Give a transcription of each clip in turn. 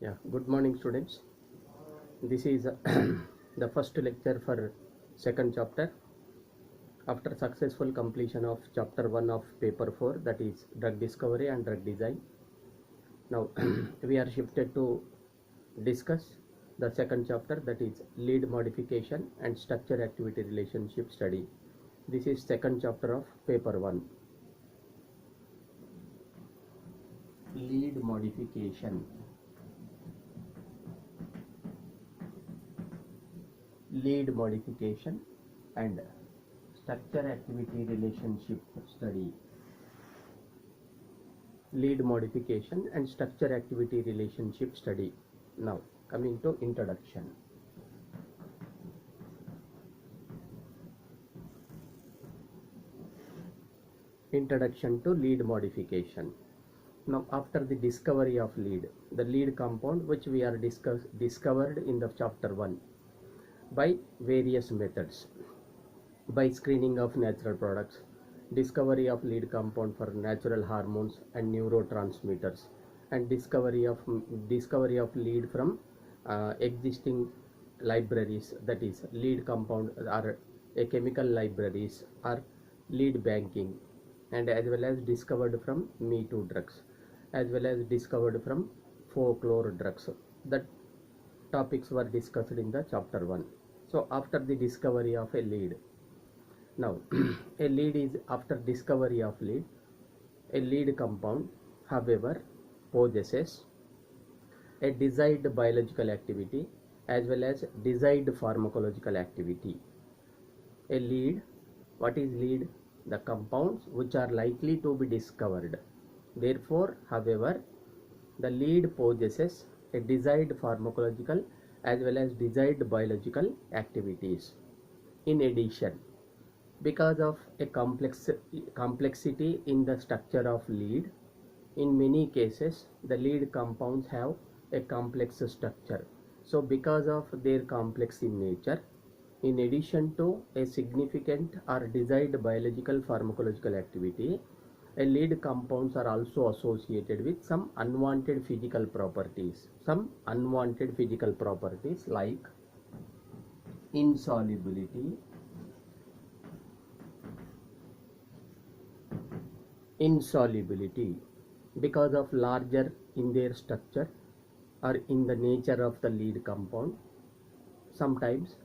Yeah, good morning, students. This is the first lecture for second chapter after successful completion of chapter 1 of paper 4, that is drug discovery and drug design. Now we are shifted to discuss the second chapter, that is lead modification and structure activity relationship study. This is second chapter of paper 1. Lead modification. Lead modification and structure activity relationship study. Lead modification and structure activity relationship study. Now coming to introduction. Introduction to lead modification. Now after the discovery of lead, the lead compound which we are discovered in the chapter 1 by various methods, by screening of natural products, discovery of lead compound for natural hormones and neurotransmitters, and discovery of lead from existing libraries, that is lead compound or a chemical libraries or lead banking, and as well as discovered from Me Too drugs, as well as discovered from folklore drugs. That topics were discussed in the chapter 1. So after the discovery of a lead, now a lead is, after discovery of lead, a lead compound however possesses a desired biological activity as well as desired pharmacological activity. A lead, what is lead? The compounds which are likely to be discovered. Therefore, however, the lead possesses a desired pharmacological as well as desired biological activities. In addition, because of a complexity in the structure of lead, in many cases the lead compounds have a complex structure. So because of their complex in nature, in addition to a significant or desired biological pharmacological activity, a lead compounds are also associated with some unwanted physical properties. Some unwanted physical properties like insolubility, because of larger in their structure or in the nature of the lead compound. Sometimes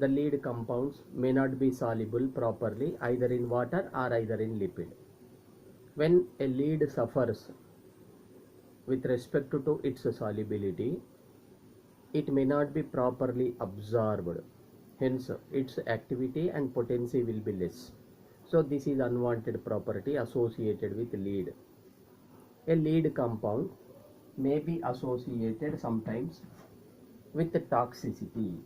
the lead compounds may not be soluble properly either in water or either in lipid. When a lead suffers with respect to its solubility, it may not be properly absorbed, hence its activity and potency will be less. So this is unwanted property associated with lead. A lead compound may be associated sometimes with toxicity.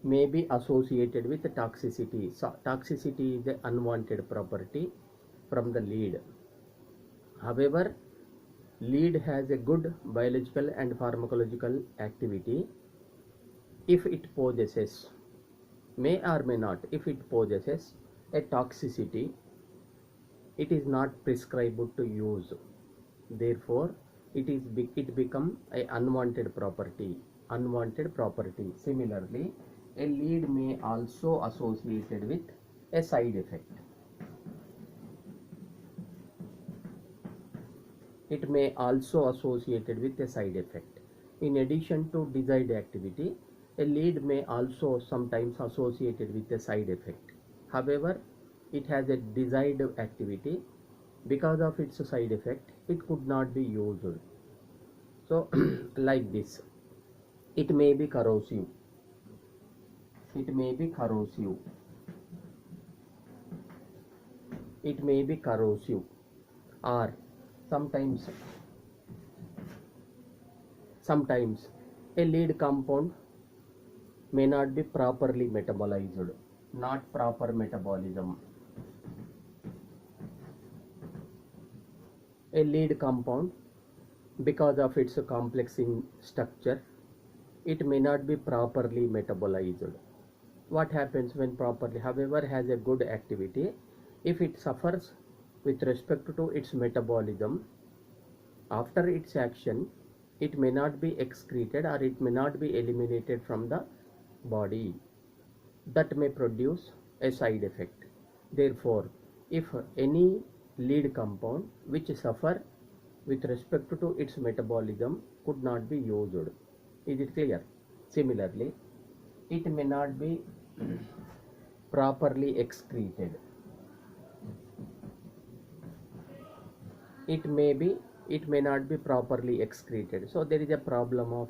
So toxicity is an unwanted property from the lead. However, lead has a good biological and pharmacological activity if it possesses, may or may not, if it possesses a toxicity, it is not prescribed to use. Therefore, it become a unwanted property. Similarly, a lead may also associated with a side effect. It may also associated with a side effect. In addition to desired activity, a lead may also sometimes associated with a side effect. However, it has a desired activity. Because of its side effect, it could not be used. So like this, it may be corrosive. It may be corrosive. Or sometimes a lead compound may not be properly metabolized, not proper metabolism. A lead compound, because of its complex in structure, it may not be properly metabolized. What happens when properly, however, has a good activity, if it suffers with respect to its metabolism After its action, it may not be excreted or it may not be eliminated from the body. That may produce a side effect. Therefore, if any lead compound which suffer with respect to its metabolism could not be used. Is it clear? Similarly, it may not be properly excreted. It may not be properly excreted. So there is a problem of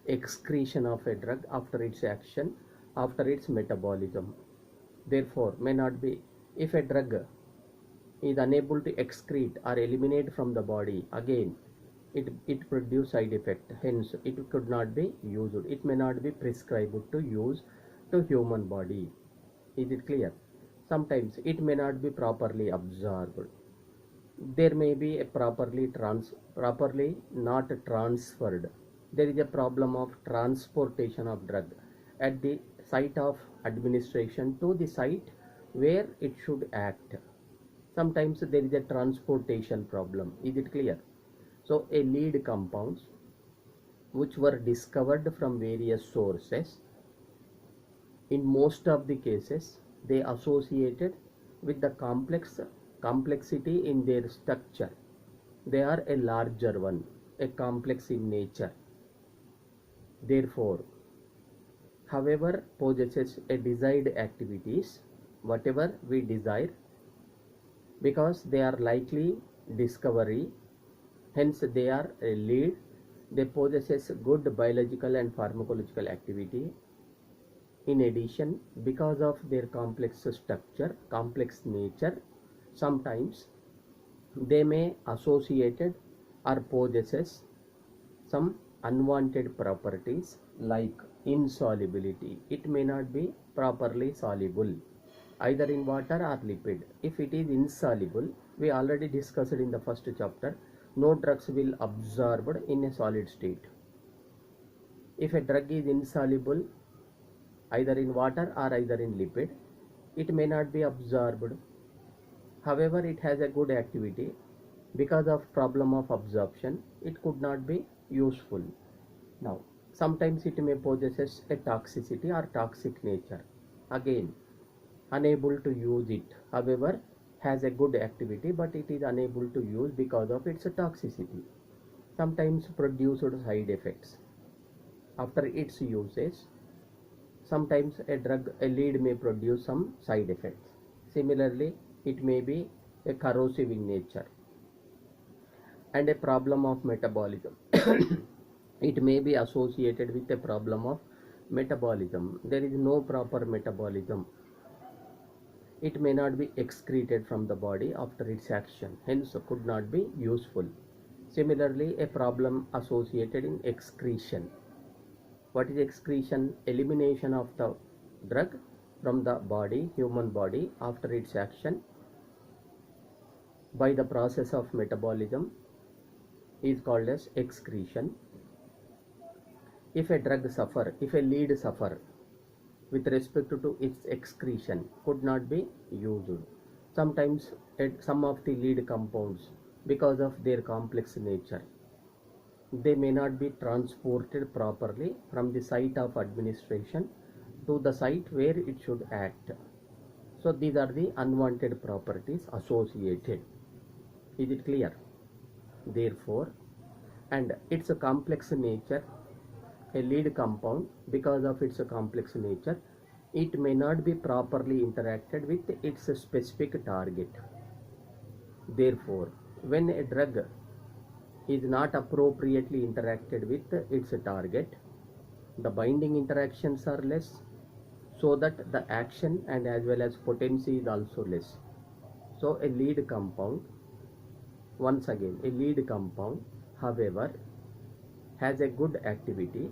excretion of a drug after its action, after its metabolism. Therefore, may not be, if a drug is unable to excrete or eliminate from the body, again it produce side effect, hence it could not be used. It may not be prescribed to use to human body. Is it clear? Sometimes it may not be properly absorbed. There may be a properly not transferred. There is a problem of transportation of drug at the site of administration to the site where it should act. Sometimes there is a transportation problem. Is it clear? So a lead compounds which were discovered from various sources, in most of the cases they associated with the complexity in their structure. They are a larger one, a complex in nature. Therefore, however possesses a desired activities, whatever we desire, because they are likely discovery, hence they are a lead. They possesses good biological and pharmacological activity. In addition, because of their complex structure, complex nature, sometimes they may associated or possesses some unwanted properties like insolubility. It may not be properly soluble either in water or lipid. If it is insoluble, we already discussed in the first chapter, no drugs will absorb in a solid state. If a drug is insoluble either in water or either in lipid, it may not be absorbed. However, it has a good activity. Because of problem of absorption, it could not be useful. Now, sometimes it may possess a toxicity or toxic nature. Again, unable to use it. However, has a good activity, but it is unable to use because of its toxicity. Sometimes produced side effects after its usage. Sometimes a lead may produce some side effects. Similarly, it may be a corrosive in nature and a problem of metabolism. It may be associated with a problem of metabolism. There is no proper metabolism. It may not be excreted from the body after its action, hence could not be useful. Similarly, a problem associated in excretion. What is excretion? Elimination of the drug from the body, human body, after its action by the process of metabolism is called as excretion. If a lead suffer with respect to its excretion, could not be used. Sometimes some of the lead compounds, because of their complex nature, they may not be transported properly from the site of administration to the site where it should act. So these are the unwanted properties associated. Is it clear? Therefore, and its a complex nature, a lead compound, because of its complex nature, it may not be properly interacted with its specific target. Therefore, when a drug is not appropriately interacted with its target, the binding interactions are less, so that the action and as well as potency is also less. So a lead compound, however, has a good activity,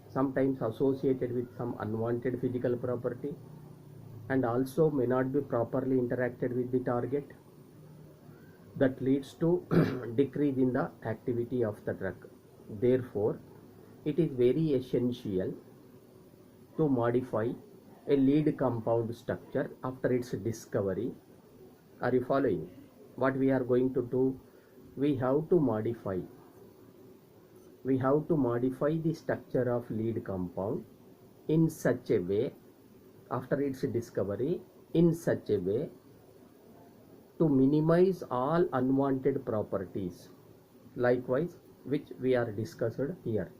sometimes associated with some unwanted physical property, and also may not be properly interacted with the target. That leads to decrease in the activity of the drug. Therefore, it is very essential to modify a lead compound structure after its discovery. Are you following? What we are going to do? We have to modify we have to modify the structure of lead compound in such a way, after its discovery, in such a way to minimize all unwanted properties, likewise which we are discussed here.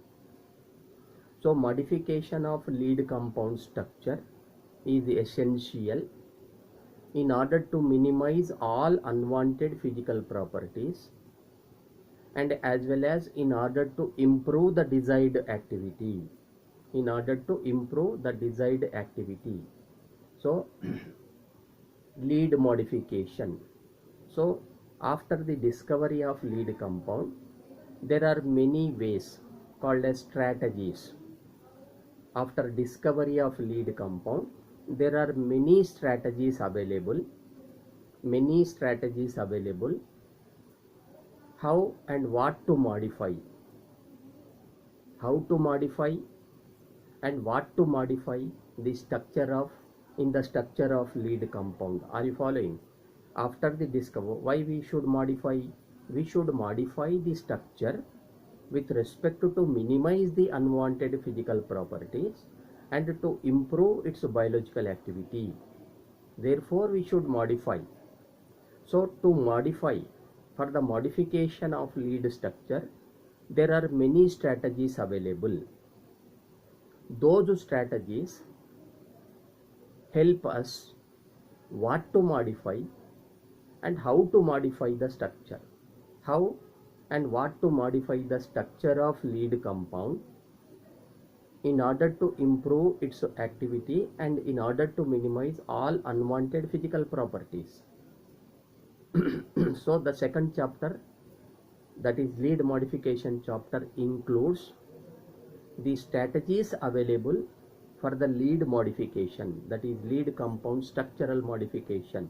So modification of lead compound structure is essential in order to minimize all unwanted physical properties and as well as in order to improve the desired activity. In order to improve the desired activity. So lead modification. So after the discovery of lead compound, there are many ways called as strategies. After discovery of lead compound, there are many strategies available. Many strategies available. How and what to modify. How to modify and what to modify the structure of in the structure of lead compound. Are you following? After the discovery, why we should modify? We should modify the structure with respect to minimize the unwanted physical properties and to improve its biological activity. Therefore, we should modify. So, to modify, for the modification of lead structure, there are many strategies available. Those strategies help us what to modify and how to modify the structure. How and what to modify the structure of lead compound in order to improve its activity and in order to minimize all unwanted physical properties. So the second chapter, that is lead modification chapter, includes the strategies available for the lead modification, that is lead compound structural modification.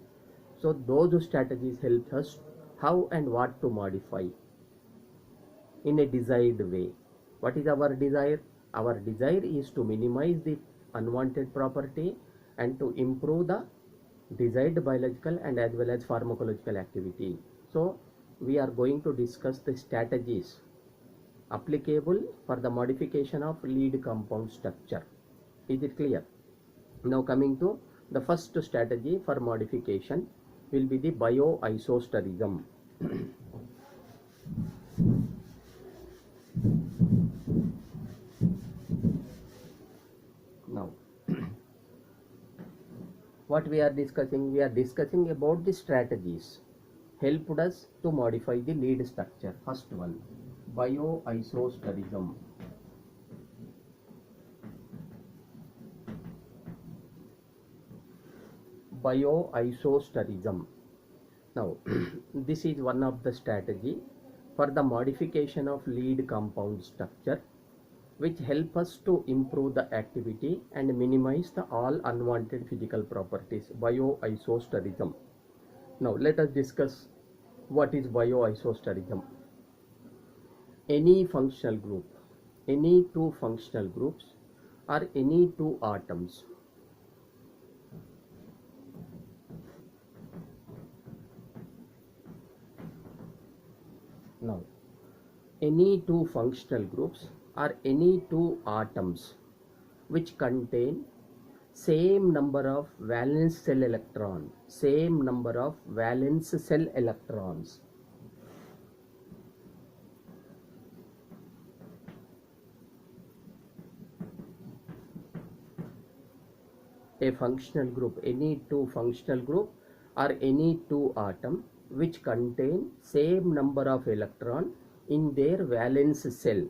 So those strategies help us how and what to modify in a desired way. What is our desire? Our desire is to minimize the unwanted property and to improve the desired biological and as well as pharmacological activity. So we are going to discuss the strategies applicable for the modification of lead compound structure. Is it clear? Now coming to the first strategy for modification will be the bioisosterism. Now what we are discussing? We are discussing about the strategies helped us to modify the lead structure. First one, bioisosterism. Bioisosterism. Now this is one of the strategy for the modification of lead compound structure which help us to improve the activity and minimize the all unwanted physical properties. Bioisosterism. Now let us discuss what is bioisosterism. Any functional group, any two functional groups or any two atoms now any two functional groups or any two atoms which contain same number of valence shell electrons, same number of valence shell electrons. A functional group, any two functional group or any two atom which contain same number of electron in their valence shell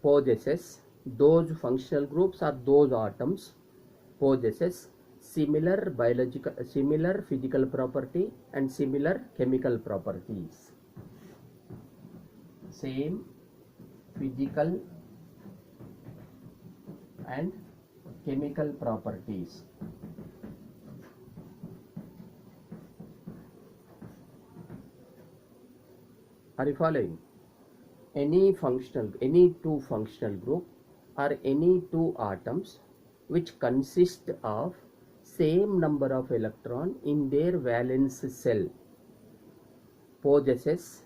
possesses, those functional groups or those atoms possesses similar biological, similar physical property and similar chemical properties. Same physical and chemical properties. Are you following? Any two functional group or any two atoms which consist of same number of electron in their valence shell possesses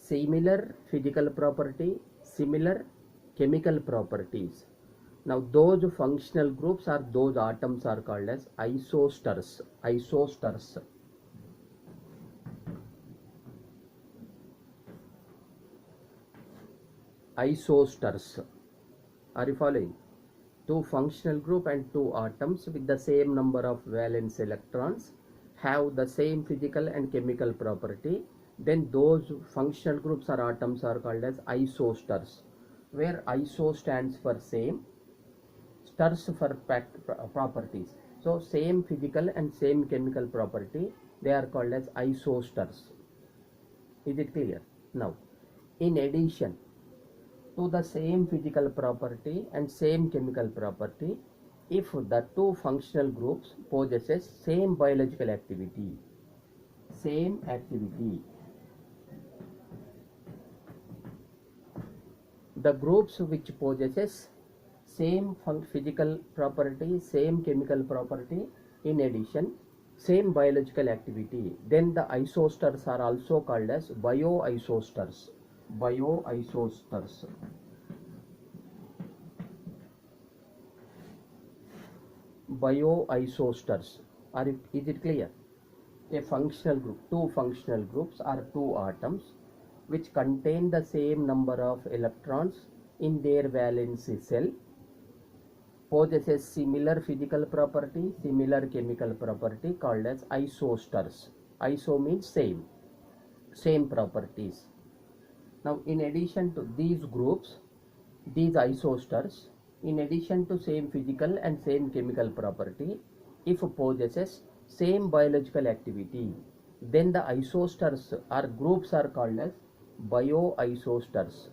similar physical property, similar chemical properties. Now those functional groups or those atoms are called as isosters. Isosters. Isosters. Are you following? Two functional group and two atoms with the same number of valence electrons have the same physical and chemical property. Then those functional groups or atoms are called as isosters, where iso stands for same, sters for properties. So same physical and same chemical property, they are called as isosters. Is it clear? Now, in addition to the same physical property and same chemical property, if the two functional groups possesses same biological activity, the groups which possesses same physical property, same chemical property, in addition same biological activity, then the isosters are also called as bioisosters. Bioisosters. Bioisosters. Is it clear? A functional group, two functional groups are two atoms which contain the same number of electrons in their valence shell, possesses similar physical property, similar chemical property, called as isosters. Iso means same properties. Now in addition to these groups, these isosters, in addition to same physical and same chemical property, if possesses same biological activity, then the isosters or groups are called as bioisosters.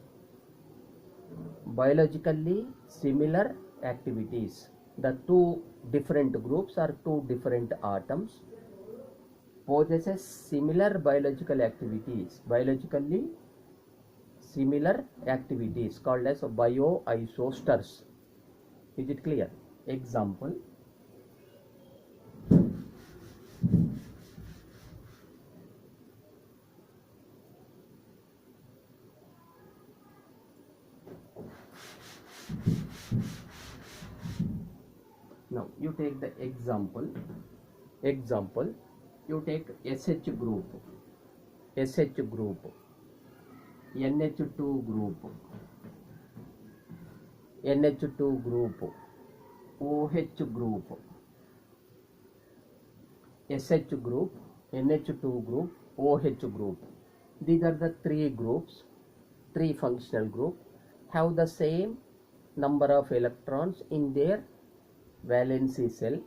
Biologically similar activities. The two different groups or two different atoms possesses similar biological activities. Biologically similar activities called as bioisosters. Is it clear? Example. Now you take the example. You take SH group, NH2 group, NH2 group, OH group, SH group, NH2 group, OH group. These are the three groups, three functional group, have the same number of electrons in their valency shell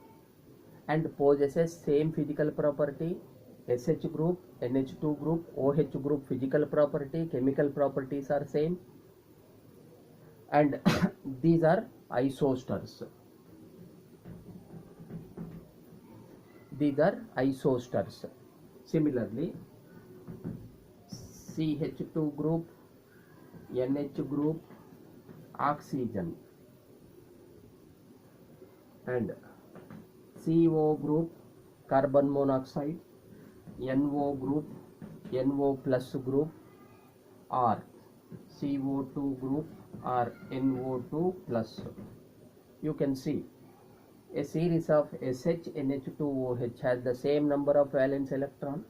and possesses same physical property. SH group, NH2 group, OH group physical property, chemical properties are same, and these are isosters. These are isosters. Similarly, CH2 group, NH group, oxygen, and CO group, carbon monoxide, NO group, NO plus group, or CO2 group or NO2 plus. You can see a series of SH, NH2, OH has the same number of valence electron.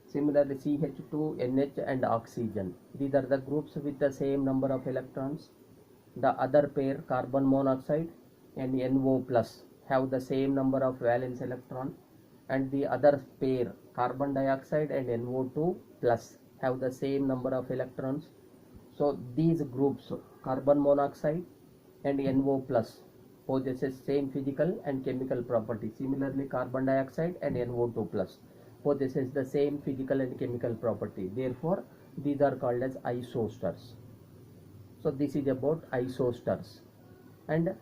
Similarly, CH2, NH and oxygen, these are the groups with the same number of electrons. The other pair, carbon monoxide and NO plus, have the same number of valence electron, and the other pair, carbon dioxide and NO2 plus, have the same number of electrons. So these groups, carbon monoxide and NO plus, possesses same physical and chemical property. Similarly, carbon dioxide and NO2 plus possesses the same physical and chemical property. Therefore, these are called as isosters. So this is about isosters. And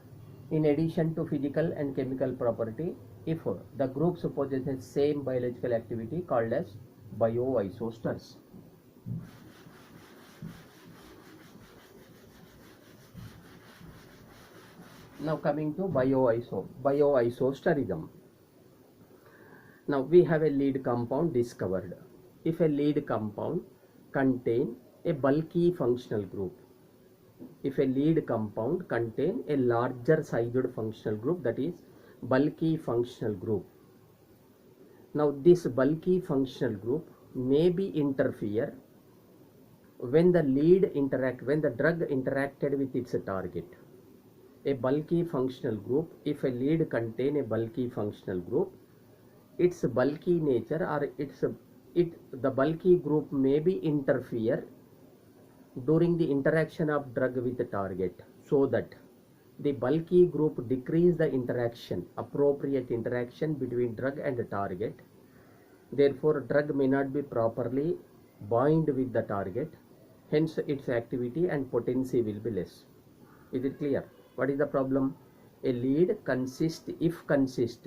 in addition to physical and chemical property, if the groups possesses same biological activity, called as bioisosters. Now coming to bioisosterism. Now we have a lead compound discovered. If a lead compound contain a bulky functional group. If a lead compound contain a larger sized functional group, that is bulky functional group. Now this bulky functional group may be interfere when the drug interacted with its target. A bulky functional group, if a lead contain a bulky functional group, its bulky nature or the bulky group may be interfere during the interaction of drug with the target, so that the bulky group decrease the appropriate interaction between drug and the target. Therefore drug may not be properly bound with the target, hence its activity and potency will be less. Is it clear? What is the problem? A lead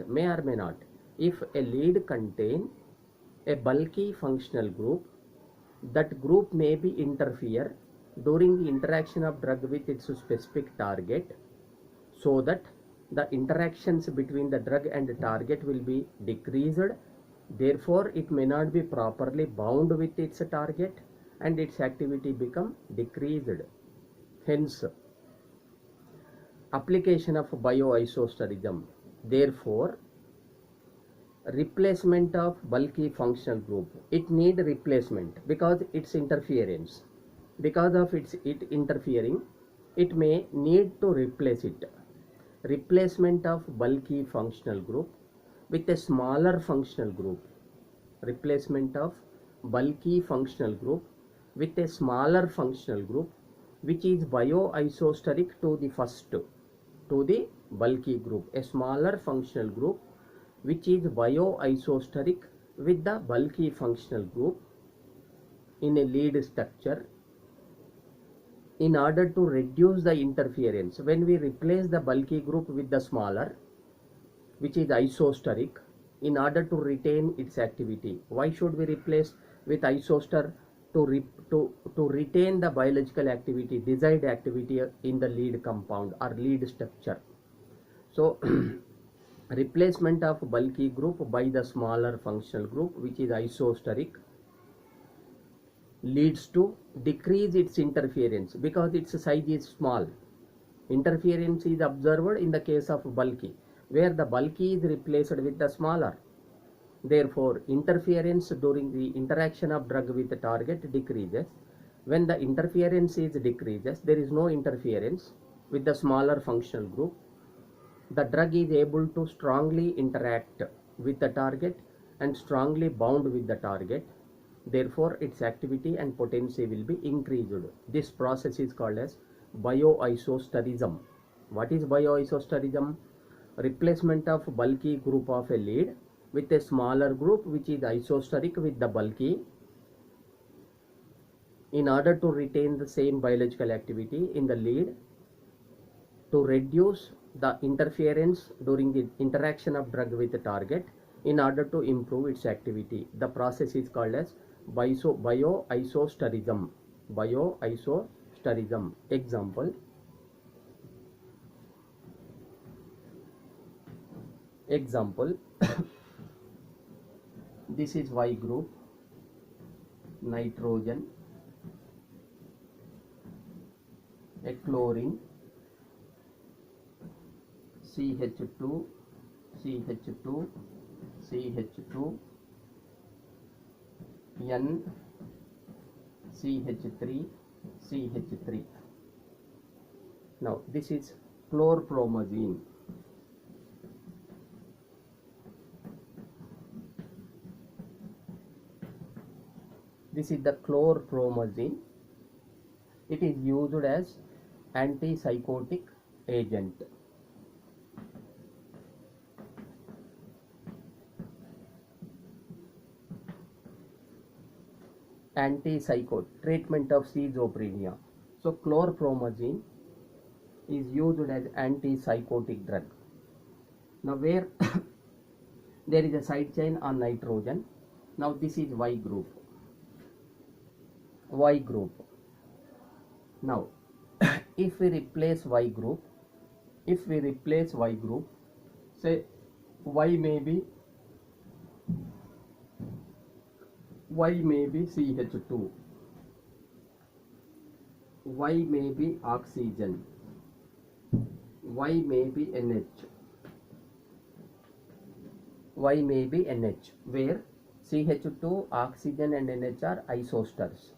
may or may not, if a lead contain a bulky functional group, that group may be interfere during the interaction of drug with its specific target, so that the interactions between the drug and the target will be decreased. Therefore it may not be properly bound with its target and its activity become decreased. Hence application of bioisosterism. Therefore replacement of bulky functional group, it need replacement because its interference, because of it interfering, it may need to replace it. Replacement of bulky functional group with a smaller functional group. Replacement of bulky functional group with a smaller functional group which is bioisosteric to the bulky group. A smaller functional group which is bioisosteric with the bulky functional group in a lead structure, in order to reduce the interference. When we replace the bulky group with the smaller, which is isosteric, in order to retain its activity. Why should we replace with isoster? To retain the biological activity, desired activity in the lead compound or lead structure. So replacement of bulky group by the smaller functional group which is isosteric leads to decrease its interference because its size is small. Interference is observed in the case of bulky, where the bulky is replaced with the smaller. Therefore interference during the interaction of drug with the target decreases. When the interference is decreases, there is no interference with the smaller functional group, the drug is able to strongly interact with the target and strongly bound with the target. Therefore its activity and potency will be increased. This process is called as bioisosterism. What is bioisosterism? Replacement of bulky group of a lead with a smaller group which is isosteric with the bulky, in order to retain the same biological activity in the lead, to reduce the interference during the interaction of drug with the target, in order to improve its activity. The process is called as bioisosterism. Bioisosterism. Example this is Y group, nitrogen, a chlorine, CH2, CH2, CH2, N, CH3, CH3. Now this is chlorpromazine. This is the chlorpromazine. It is used as antipsychotic agent. Treatment of schizophrenia. So chlorpromazine is used as antipsychotic drug. Now where there is a side chain on nitrogen. Now this is Y group. Y group. Now if we replace Y group, say Y may be CH2. Y may be oxygen, Y may be NH, Y may be NH, where CH2, oxygen and NH are isosters.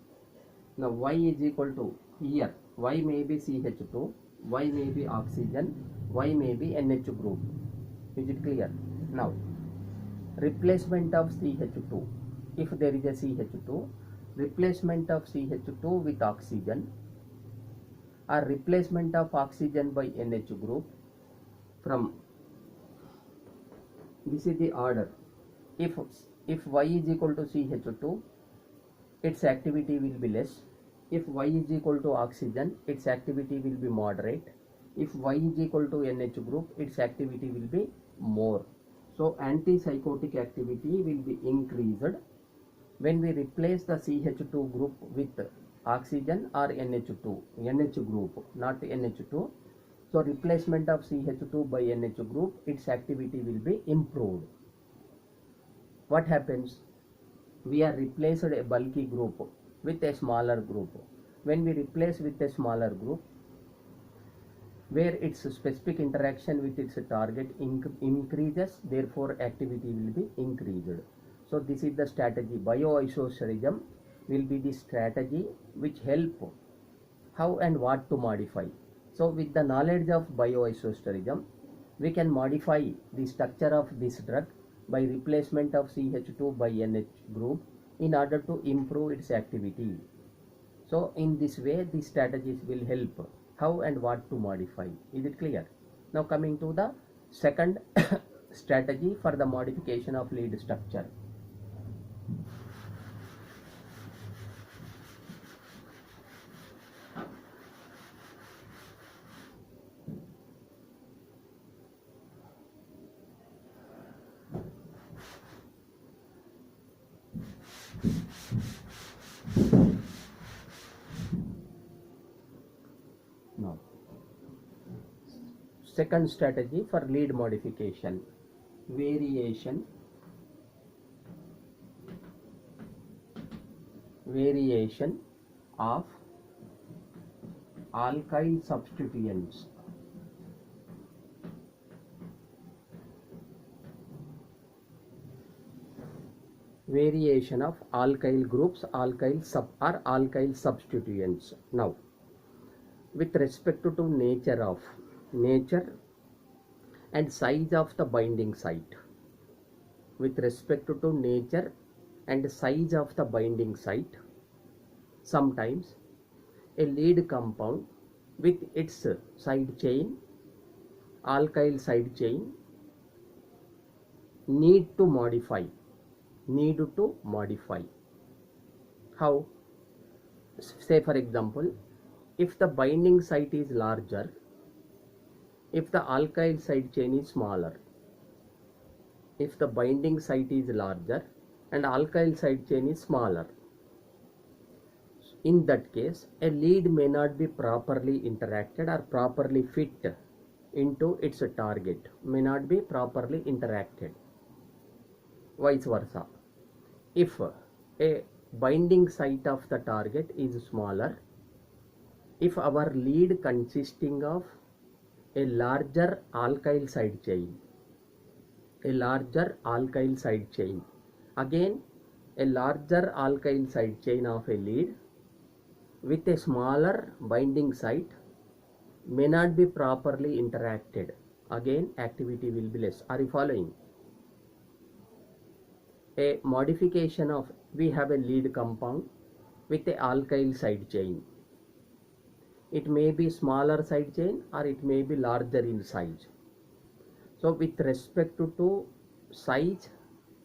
Now Y is equal to, here Y may be CH2, Y may be oxygen, Y may be NH group. Is it clear? Now replacement of CH2, if there is a CH2, replacement of CH2 with oxygen or replacement of oxygen by NH group, from this is the order. If Y is equal to CH2, its activity will be less. If Y is equal to oxygen, its activity will be moderate. If Y is equal to NH group, its activity will be more. So antipsychotic activity will be increased when we replace the CH2 group with oxygen or NH2, NH group, not NH2. So replacement of CH2 by NH group, its activity will be improved. What happens? We are replaced a bulky group with a smaller group. When we replace with a smaller group, where its specific interaction with its target increases, therefore activity will be increased. So this is the strategy. Bioisosterism will be the strategy which help how and what to modify. So with the knowledge of bioisosterism, we can modify the structure of this drug by replacement of CH2 by NH group in order to improve its activity. So in this way, these strategies will help how and what to modify. Is it clear? Now coming to the second strategy for the modification of lead structure. Now, second strategy for lead modification, variation of alkyl substituents. Variation of alkyl groups, alkyl substituents. Now, with respect to nature and size of the binding site, with respect to nature and size of the binding site, sometimes a lead compound with its side chain, alkyl side chain, need to modify. How? Say for example, if the binding site is larger, if the alkyl side chain is smaller, if the binding site is larger and alkyl side chain is smaller, in that case a lead may not be properly interacted or properly fit into its target, may not be properly interacted. Vice versa, if a binding site of the target is smaller, if our lead consisting of a larger alkyl side chain, again a larger alkyl side chain of a lead with a smaller binding site may not be properly interacted, again activity will be less. Are you following? A modification of, we have a lead compound with a alkyl side chain. It may be smaller side chain or it may be larger in size. So with respect to size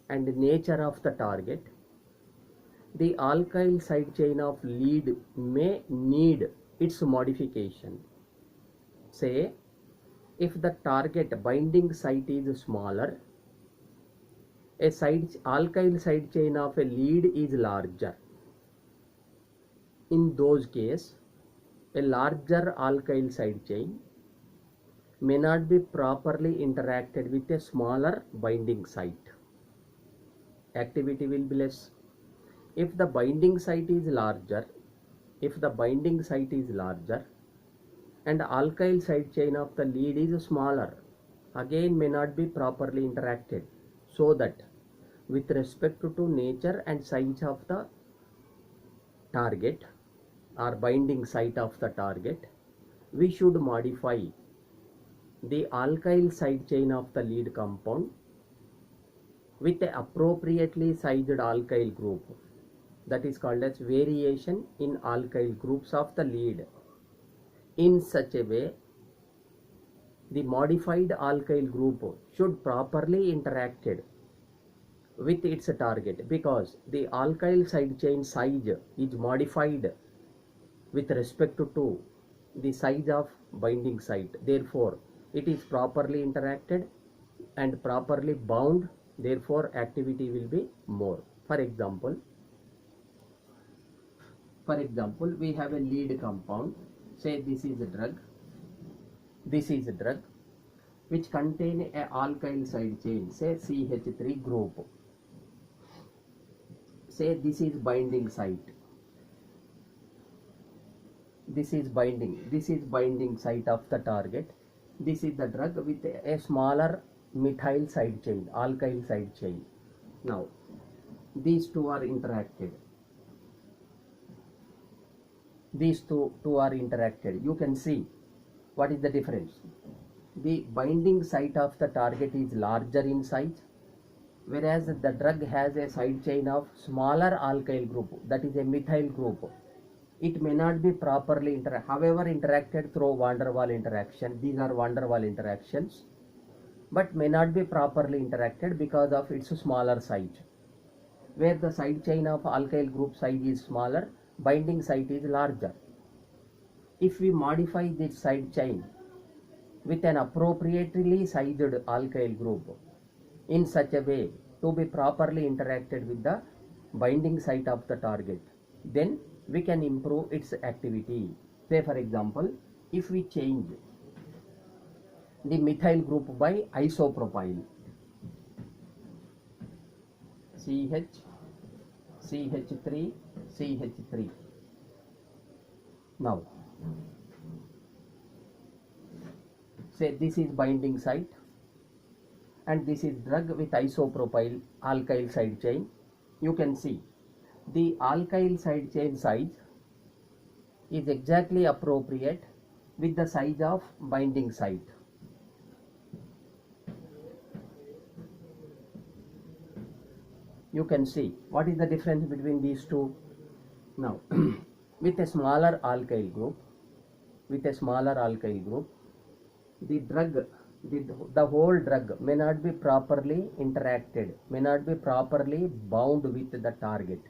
and nature of the target, the alkyl side chain of lead may need its modification. Say, if the target binding site is smaller, a alkyl side chain of a lead is larger. In those cases, a larger alkyl side chain may not be properly interacted with a smaller binding site. Activity will be less. If the binding site is larger, if the binding site is larger and alkyl side chain of the lead is smaller, again may not be properly interacted, so that with respect to nature and size of the target or binding site of the target, we should modify the alkyl side chain of the lead compound with a appropriately sized alkyl group. That is called as variation in alkyl groups of the lead. In such a way, the modified alkyl group should properly interacted with its target, because the alkyl side chain size is modified with respect to the size of binding site. Therefore, it is properly interacted and properly bound. Therefore, activity will be more. For example, we have a lead compound. Say this is a drug. This is a drug which contain a alkyl side chain. Say CH3 group. Say this is binding site. This is binding site of the target. This is the drug with a smaller methyl side chain, alkyl side chain. Now, these two are interacted. These two are interacted. You can see what is the difference. The binding site of the target is larger in size, whereas the drug has a side chain of smaller alkyl group, that is a methyl group. It may not be properly interacted through van der Waal interaction. These are van der Waal interactions, but may not be properly interacted because of its smaller size. Where the side chain of alkyl group size is smaller, binding site is larger. If we modify this side chain with an appropriately sized alkyl group in such a way to be properly interacted with the binding site of the target, then we can improve its activity. Say for example, if we change the methyl group by isopropyl, CH3, CH3. Now, say this is binding site and this is drug with isopropyl alkyl side chain. You can see the alkyl side chain size is exactly appropriate with the size of binding site. You can see what is the difference between these two. Now, with a smaller alkyl group, the whole drug may not be properly interacted, may not be properly bound with the target,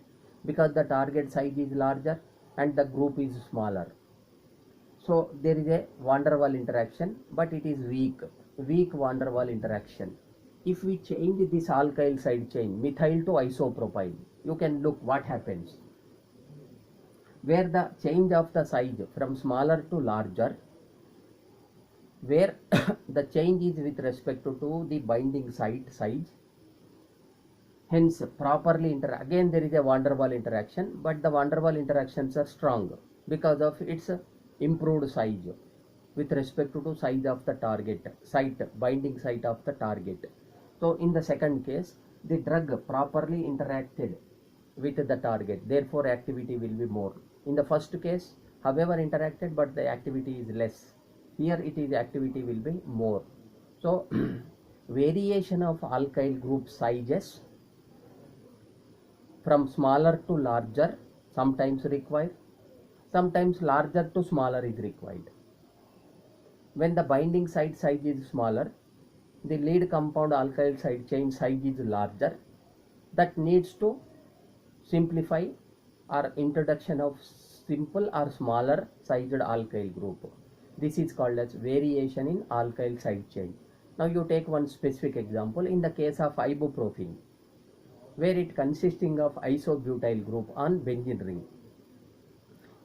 because the target size is larger and the group is smaller. So there is a van der Waal interaction, but it is weak van der Waal interaction. If we change this alkyl side chain, methyl to isopropyl, you can look what happens. Where the change of the size from smaller to larger, where the change is with respect to the binding site size, hence properly again there is a van der Waal interaction, but the van der Waal interactions are strong because of its improved size with respect to size of the target site, binding site of the target. So in the second case, the drug properly interacted with the target, therefore activity will be more. In the first case, however interacted, but the activity is less. Here it is activity will be more. So variation of alkyl group sizes from smaller to larger sometimes required, sometimes larger to smaller is required. When the binding site size is smaller, the lead compound alkyl side chain size is larger, that needs to simplify or introduction of simple or smaller sized alkyl group. This is called as variation in alkyl side chain. Now you take one specific example in the case of ibuprofen, where it consisting of isobutyl group on benzene ring.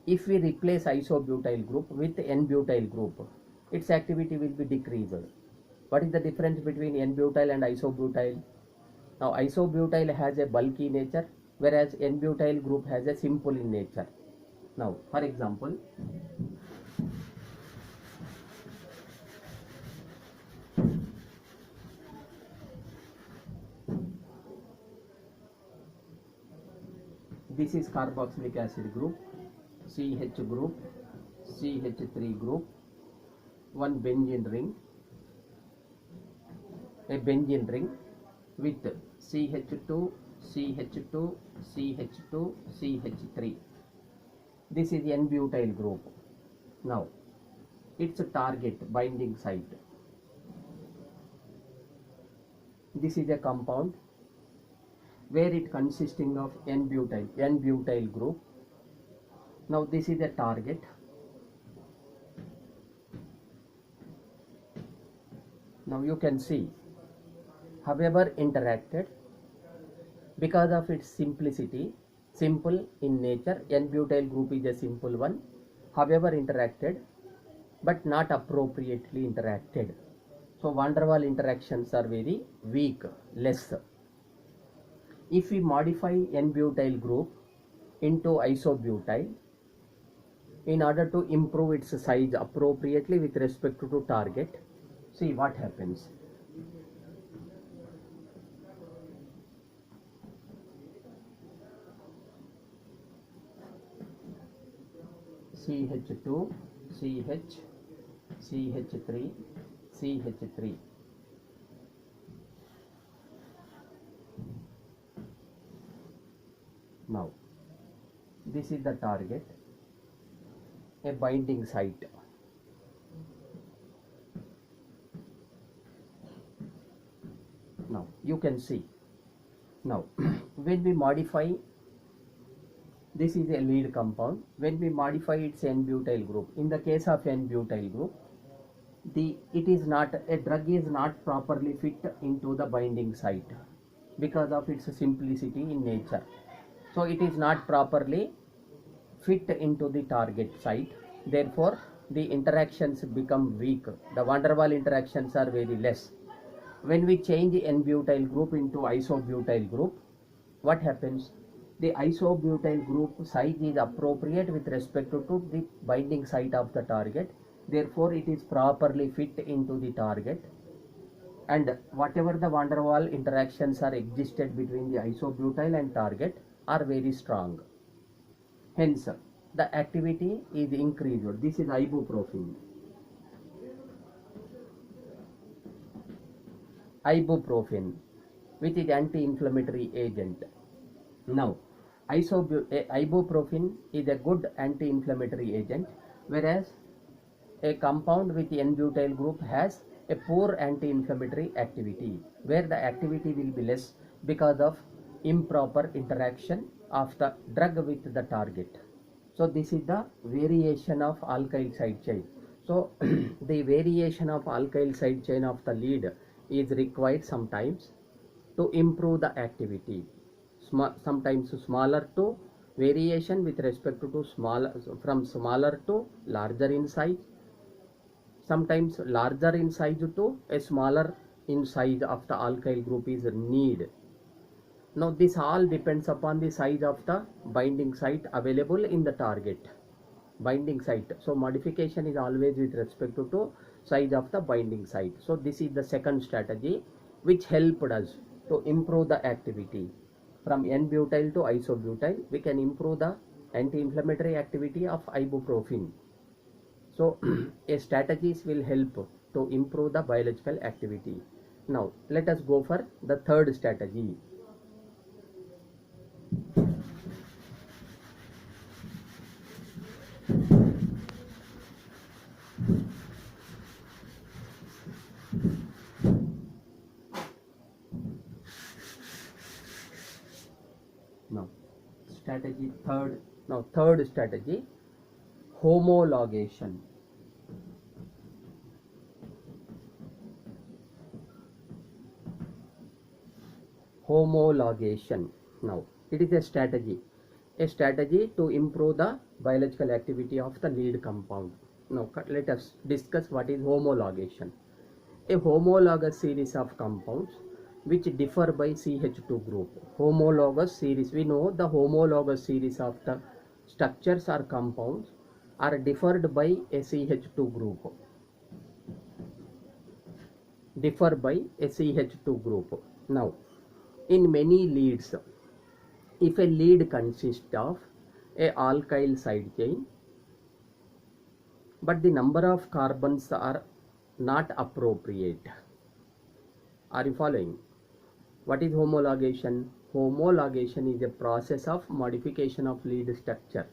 If we replace isobutyl group with N-butyl group, its activity will be decreased. What is the difference between N-butyl and isobutyl? Now isobutyl has a bulky nature, whereas N-butyl group has a simple in nature. Now, for example, this is carboxylic acid group, CH group, CH3 group, one benzene ring, a benzene ring with CH2, CH2, CH2, CH3. This is N-butyl group. Now, its target binding site. This is a compound where it consisting of N-butyl group. Now, this is a target. Now, you can see, however interacted, because of its simplicity, simple in nature, N-butyl group is a simple one, however interacted, but not appropriately interacted. So, van der Waal interactions are very weak, less. If we modify N-butyl group into isobutyl in order to improve its size appropriately with respect to target, see what happens. CH2, CH, CH3, CH3. Now, this is the target, a binding site. Now, you can see. Now, when we modify, this is a lead compound. When we modify its N-butyl group, in the case of N-butyl group, a drug is not properly fit into the binding site because of its simplicity in nature. So it is not properly fit into the target site. Therefore, the interactions become weak. The van der Waal interactions are very less. When we change N-butyl group into isobutyl group, what happens? The isobutyl group size is appropriate with respect to the binding site of the target. Therefore, it is properly fit into the target. And whatever the van der Waal interactions are existed between the isobutyl and target are very strong. Hence, the activity is increased. This is ibuprofen. Ibuprofen, which is anti-inflammatory agent. Now, ibuprofen is a good anti-inflammatory agent, whereas a compound with N-butyl group has a poor anti-inflammatory activity, where the activity will be less because of improper interaction of the drug with the target. So this is the variation of alkyl side chain. So the variation of alkyl side chain of the lead is required sometimes to improve the activity. Sometimes smaller to variation with respect to from smaller to larger in size. Sometimes larger in size to a smaller in size of the alkyl group is need. Now this all depends upon the size of the binding site available in the target binding site. So modification is always with respect to size of the binding site. So this is the second strategy which helped us to improve the activity. From N-butyl to isobutyl, we can improve the anti-inflammatory activity of ibuprofen. So a strategies will help to improve the biological activity. Now let us go for the third strategy. Third strategy, homologation. Homologation. Now it is a strategy to improve the biological activity of the lead compound. Now let us discuss what is homologation. A homologous series of compounds which differ by CH2 group. Homologous series, we know the homologous series of the structures or compounds are differed by a CH2 group. Differ by a CH2 group. Now, in many leads, if a lead consists of a alkyl side chain, but the number of carbons are not appropriate. Are you following? What is homologation? Homologation is a process of modification of lead structure.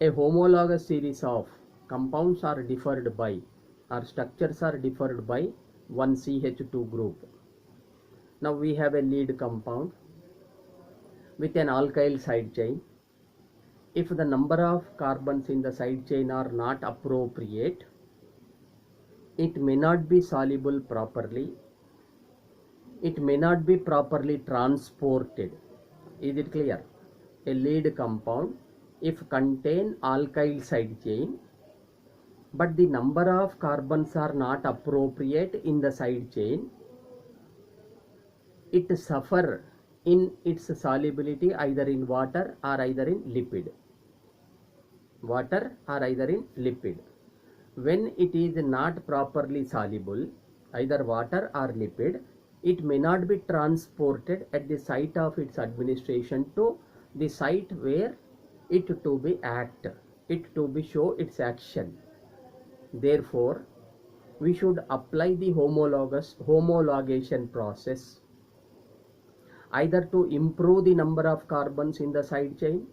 A homologous series of compounds are differed by, or structures are differed by one CH2 group. Now we have a lead compound with an alkyl side chain. If the number of carbons in the side chain are not appropriate, it may not be soluble properly. It may not be properly transported. Is it clear? A lead compound, if contain alkyl side chain, but the number of carbons are not appropriate in the side chain, it suffer in its solubility either in water or either in lipid. Water or either in lipid. When it is not properly soluble, either water or lipid, it may not be transported at the site of its administration to the site where it to be act, it to be show its action. Therefore, we should apply the homologation process either to improve the number of carbons in the side chain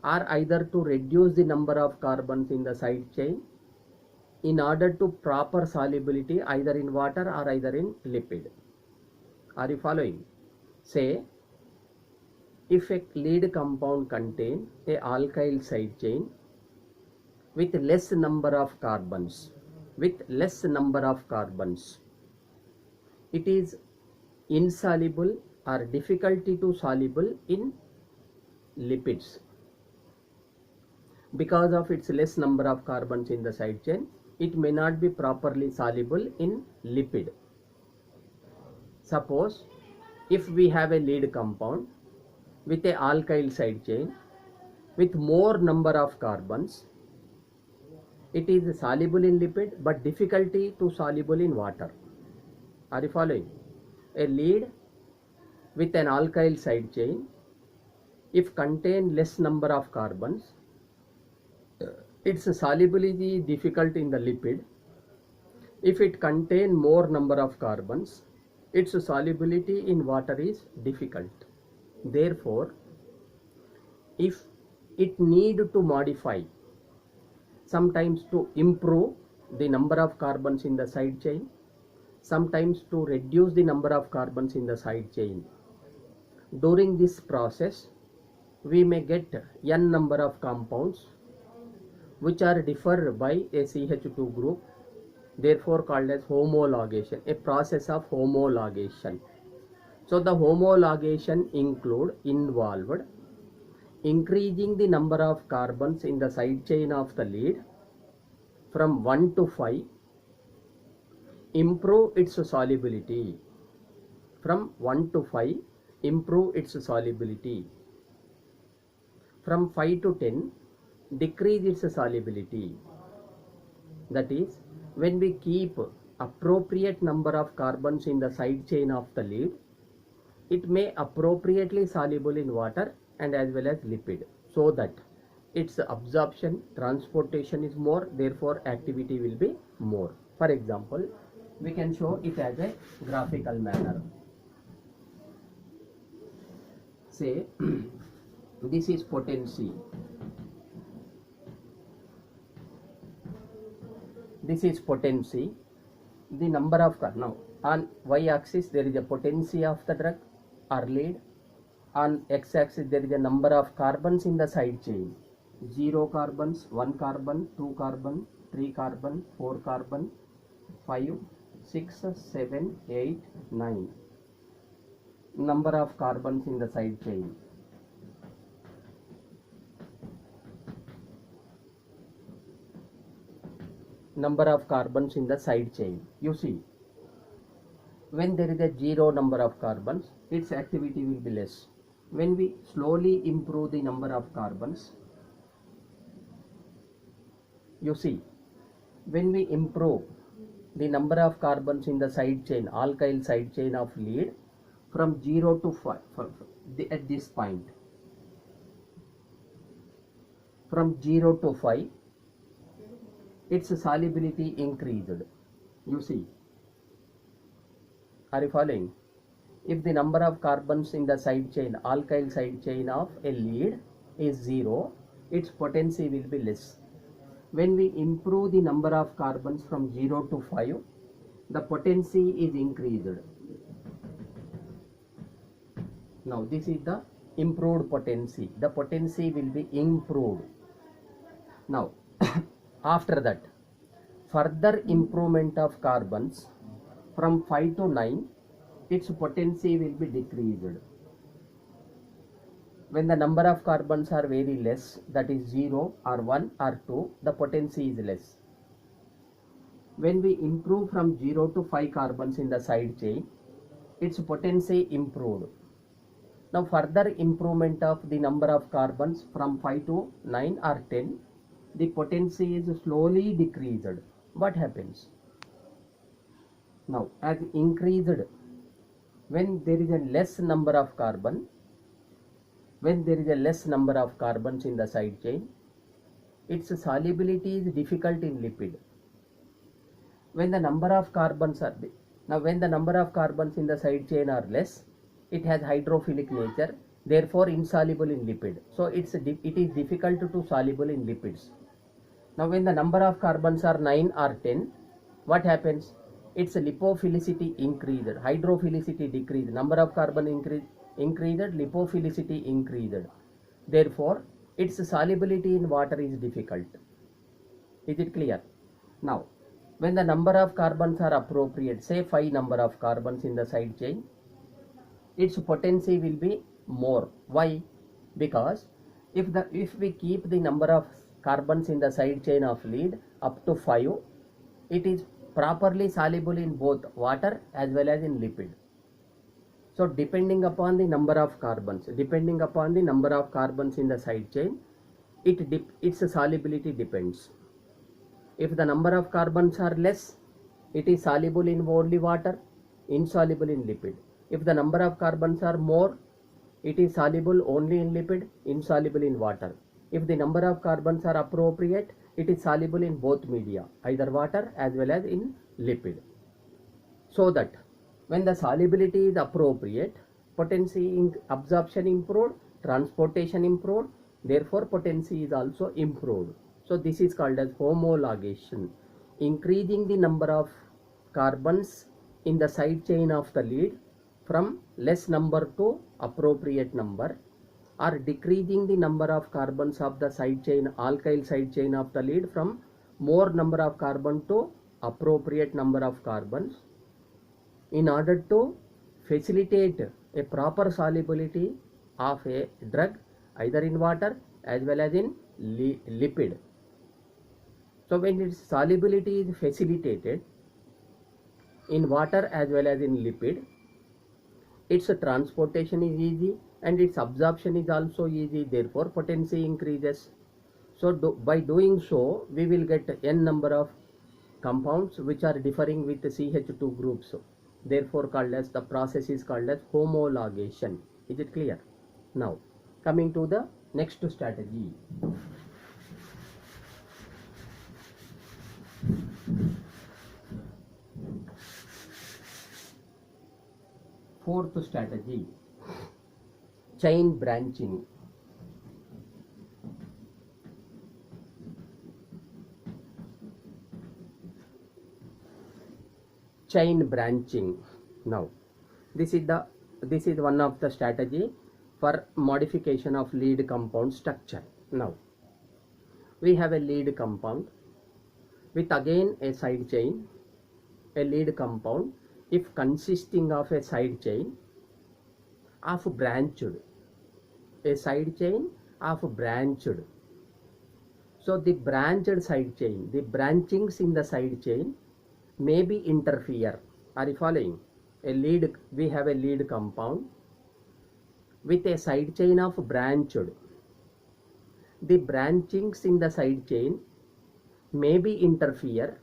or either to reduce the number of carbons in the side chain in order to proper solubility either in water or either in lipid. Are you following? Say, if a lead compound contains a alkyl side chain with less number of carbons, it is insoluble or difficulty to soluble in lipids. Because of its less number of carbons in the side chain, it may not be properly soluble in lipid. Suppose if we have a lead compound with a alkyl side chain with more number of carbons, it is soluble in lipid but difficulty to soluble in water. Are you following? A lead with an alkyl side chain, if contain less number of carbons, its solubility difficult in the lipid. If it contain more number of carbons, its solubility in water is difficult. Therefore, if it need to modify, sometimes to improve the number of carbons in the side chain, sometimes to reduce the number of carbons in the side chain. During this process, we may get n number of compounds which are differ by a CH2 group, therefore called as homologation, a process of homologation. So the homologation involved increasing the number of carbons in the side chain of the lead from 1 to 5, improve its solubility. From 1 to 5, improve its solubility. From 5 to 10, decrease its solubility. That is, when we keep appropriate number of carbons in the side chain of the lead, it may appropriately soluble in water and as well as lipid, so that its absorption, transportation is more, therefore activity will be more. For example, we can show it as a graphical manner. Say, this is potency. This is potency. The number of, now on y-axis there is a potency of the drug or lead. On x-axis there is a number of carbons in the side chain. 0 carbons, 1 carbon, 2 carbon, 3 carbon, 4 carbon, 5, 6, 7, 8, 9. Number of carbons in the side chain. Number of carbons in the side chain. You see, when there is a 0 number of carbons, its activity will be less. when we slowly improve the number of carbons, you see, when we improve the number of carbons in the side chain, alkyl side chain of lead from 0 to 5, at this point, from 0 to 5, its solubility increased. You see, are you following? If the number of carbons in the side chain, alkyl side chain of a lead is 0, its potency will be less. When we improve the number of carbons from 0 to 5, the potency is increased. Now this is the improved potency. The potency will be improved. Now after that, further improvement of carbons from 5 to 9, its potency will be decreased. When the number of carbons are very less, that is 0 or 1 or 2, the potency is less. When we improve from 0 to 5 carbons in the side chain, its potency improved. Now further improvement of the number of carbons from 5 to 9 or 10, the potency is slowly decreased. What happens? Now as increased, when there is a less number of carbon, when there is a less number of carbons in the side chain, its solubility is difficult in lipid. When the number of carbons are when the number of carbons in the side chain are less, it has hydrophilic nature, therefore insoluble in lipid. So it is difficult to soluble in lipids. Now when the number of carbons are 9 or 10, what happens? Its lipophilicity increased, hydrophilicity decreased, number of carbon increased, lipophilicity increased. Therefore, its solubility in water is difficult. Is it clear? Now, when the number of carbons are appropriate, say 5 number of carbons in the side chain, its potency will be more. Why? Because if we keep the number of carbons in the side chain of lead up to 5, it is properly soluble in both water as well as in lipid. So depending upon the number of carbons, in the side chain, its solubility depends. If the number of carbons are less, it is soluble in only water, insoluble in lipid. If the number of carbons are more, it is soluble only in lipid, insoluble in water. If the number of carbons are appropriate, it is soluble in both media, either water as well as in lipid. So that when the solubility is appropriate, potency absorption improved, transportation improved, therefore potency is also improved. So this is called as homologation, increasing the number of carbons in the side chain of the lead from less number to appropriate number, or decreasing the number of carbons of the side chain, alkyl side chain of the lead from more number of carbon to appropriate number of carbons, in order to facilitate a proper solubility of a drug either in water as well as in lipid. So when its solubility is facilitated in water as well as in lipid, its transportation is easy and its absorption is also easy, therefore potency increases. So by doing so, we will get n number of compounds which are differing with the CH2 groups, therefore called as, the process is called as homologation. Is it clear? Now coming to the next strategy. Fourth strategy, chain branching. Chain branching. Now this is one of the strategy for modification of lead compound structure. Now we have a lead compound with again a side chain, a lead compound if consisting of a side chain of branched, a side chain of branched. So the branched side chain, the branchings in the side chain may be interfere. Are you following? A lead, we have a lead compound with a side chain of branched. The branchings in the side chain may be interfere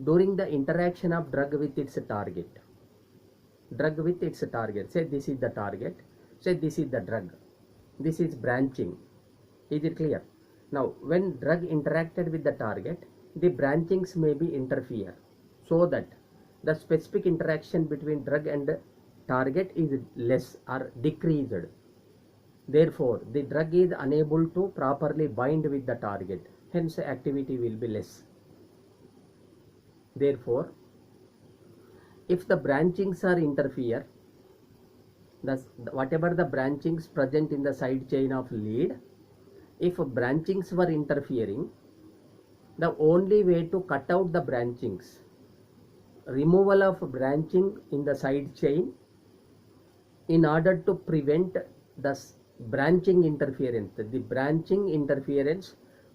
during the interaction of drug with its target. Drug with its target. Say this is the target. Say this is the drug. This is branching. Is it clear? Now, when drug interacted with the target, the branchings may be interfere, so that the specific interaction between drug and target is less or decreased. Therefore, the drug is unable to properly bind with the target. Hence, activity will be less. Therefore, if the branchings are interfere, whatever the branchings present in the side chain of lead, if branchings were interfering, the only way to cut out the branchings, removal of branching in the side chain, in order to prevent the branching interference,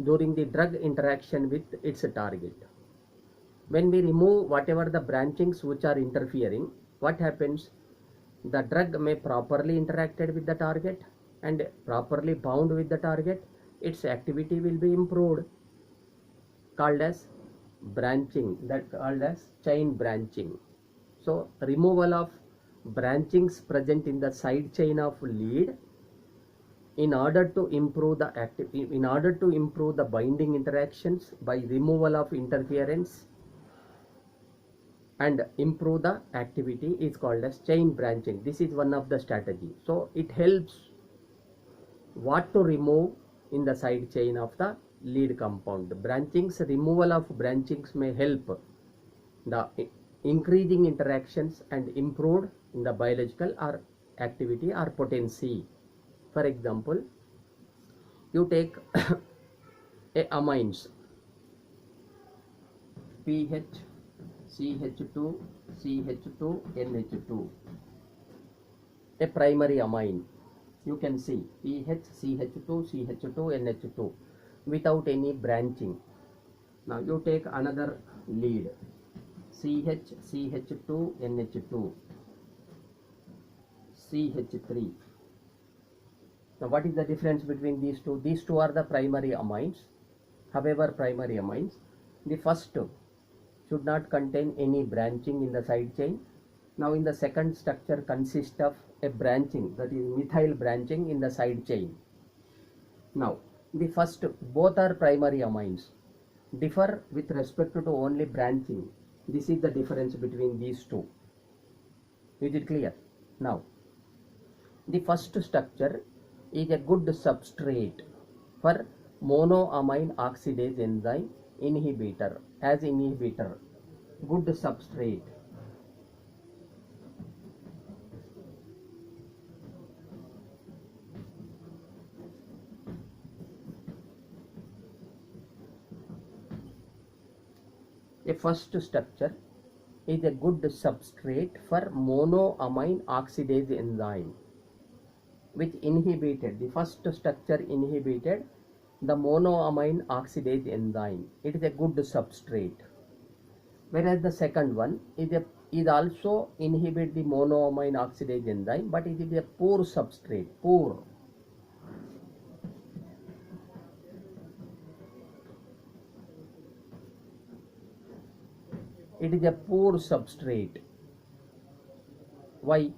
during the drug interaction with its target. When we remove whatever the branchings which are interfering, what happens? The drug may properly interacted with the target and properly bound with the target. Its activity will be improved, called as branching, that called as chain branching. So removal of branchings present in the side chain of lead, in order to improve the binding interactions by removal of interference and improve the activity, is called as chain branching. This is one of the strategy. So it helps what to remove in the side chain of the lead compound. Branchings, removal of branchings may help the increasing interactions and improved in the biological or activity or potency. For example, you take a amines pH, CH2, CH2, NH2, a primary amine. You can see pH, CH2, CH2, NH2 without any branching. Now you take another lead, CH, CH2, NH2, CH3. Now what is the difference between these two? These two are the primary amines. However, primary amines, the first should not contain any branching in the side chain. Now in the second structure consists of a branching, that is methyl branching in the side chain. Now the first, both are primary amines, differ with respect to only branching. This is the difference between these two. Is it clear? Now the first structure is a good substrate for monoamine oxidase enzyme inhibitor, as inhibitor, good substrate. A first structure is a good substrate for monoamine oxidase enzyme, which inhibited, the first structure inhibited the monoamine oxidase enzyme. It is a good substrate. Whereas the second one is also inhibit the monoamine oxidase enzyme, but it is a poor substrate, poor. It is a poor substrate. Why?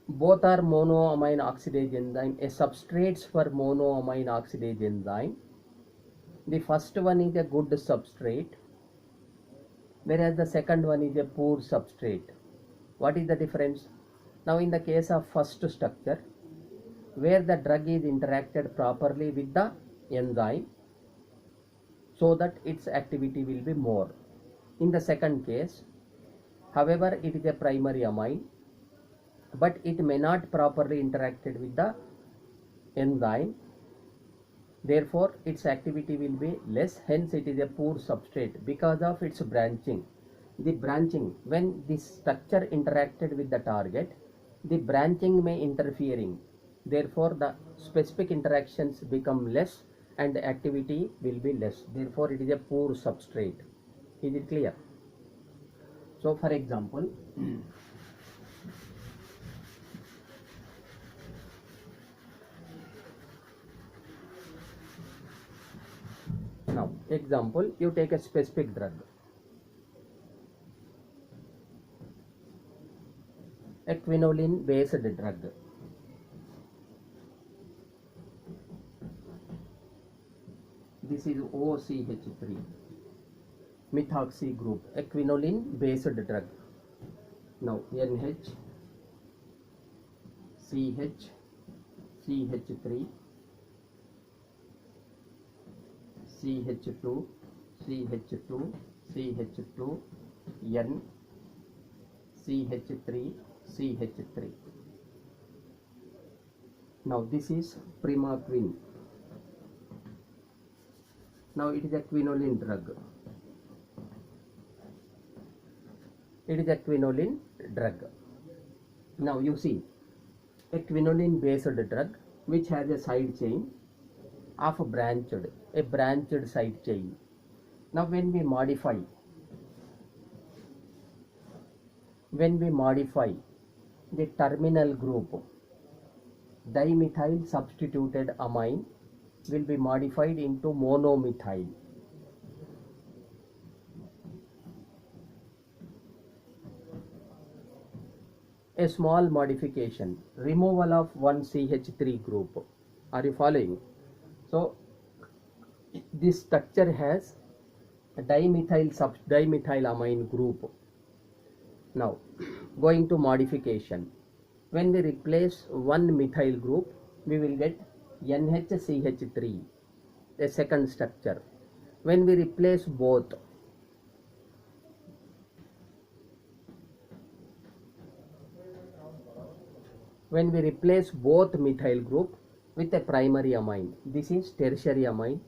Both are monoamine oxidase enzyme, a substrates for monoamine oxidase enzyme. The first one is a good substrate, whereas the second one is a poor substrate. What is the difference? Now in the case of first structure, where the drug is interacted properly with the enzyme, so that its activity will be more. In the second case, however, it is a primary amine, but it may not properly interacted with the enzyme, therefore its activity will be less, hence it is a poor substrate because of its branching. The branching, when this structure interacted with the target, the branching may interfering, therefore the specific interactions become less and the activity will be less, therefore it is a poor substrate. Is it clear? So for example, Now, example, you take a specific drug, a quinoline based drug. This is OCH3 methoxy group, a quinoline based drug. Now NH, CH, CH3, CH2, CH2, CH2, N, CH3, CH3. Now this is primaquine. Now it is a quinoline drug. It is a quinoline drug. Now you see, a quinoline based drug which has a side chain of a branched side chain. Now when we modify the terminal group, dimethyl substituted amine will be modified into monomethyl. A small modification, removal of one CH3 group. Are you following? So this structure has a dimethylamine group. Now going to modification, when we replace one methyl group, we will get NHCH3, a second structure. When we replace both, methyl group with a primary amine, this is tertiary amine,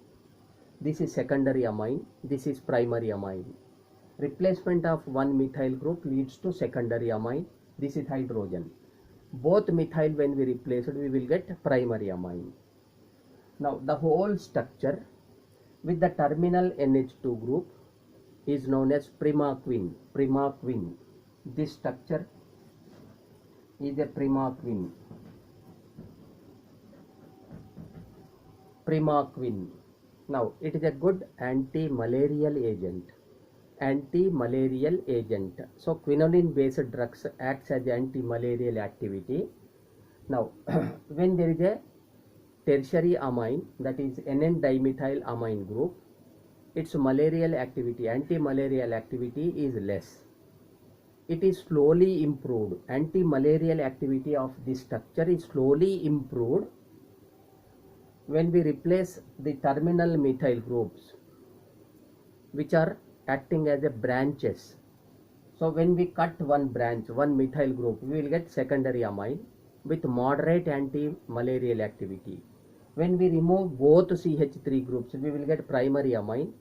this is secondary amine, this is primary amine. Replacement of one methyl group leads to secondary amine, this is hydrogen. Both methyl when we replace it, we will get primary amine. Now the whole structure with the terminal NH2 group is known as primaquine. This structure is a primaquine. Now it is a good anti-malarial agent. So quinoline based drugs acts as anti-malarial activity. Now when there is a tertiary amine, that is NN-dimethyl amine group, its malarial activity, anti-malarial activity is less. It is slowly improved. Anti-malarial activity of this structure is slowly improved when we replace the terminal methyl groups which are acting as a branches. So when we cut one branch, one methyl group, we will get secondary amine with moderate anti-malarial activity. When we remove both CH3 groups, we will get primary amine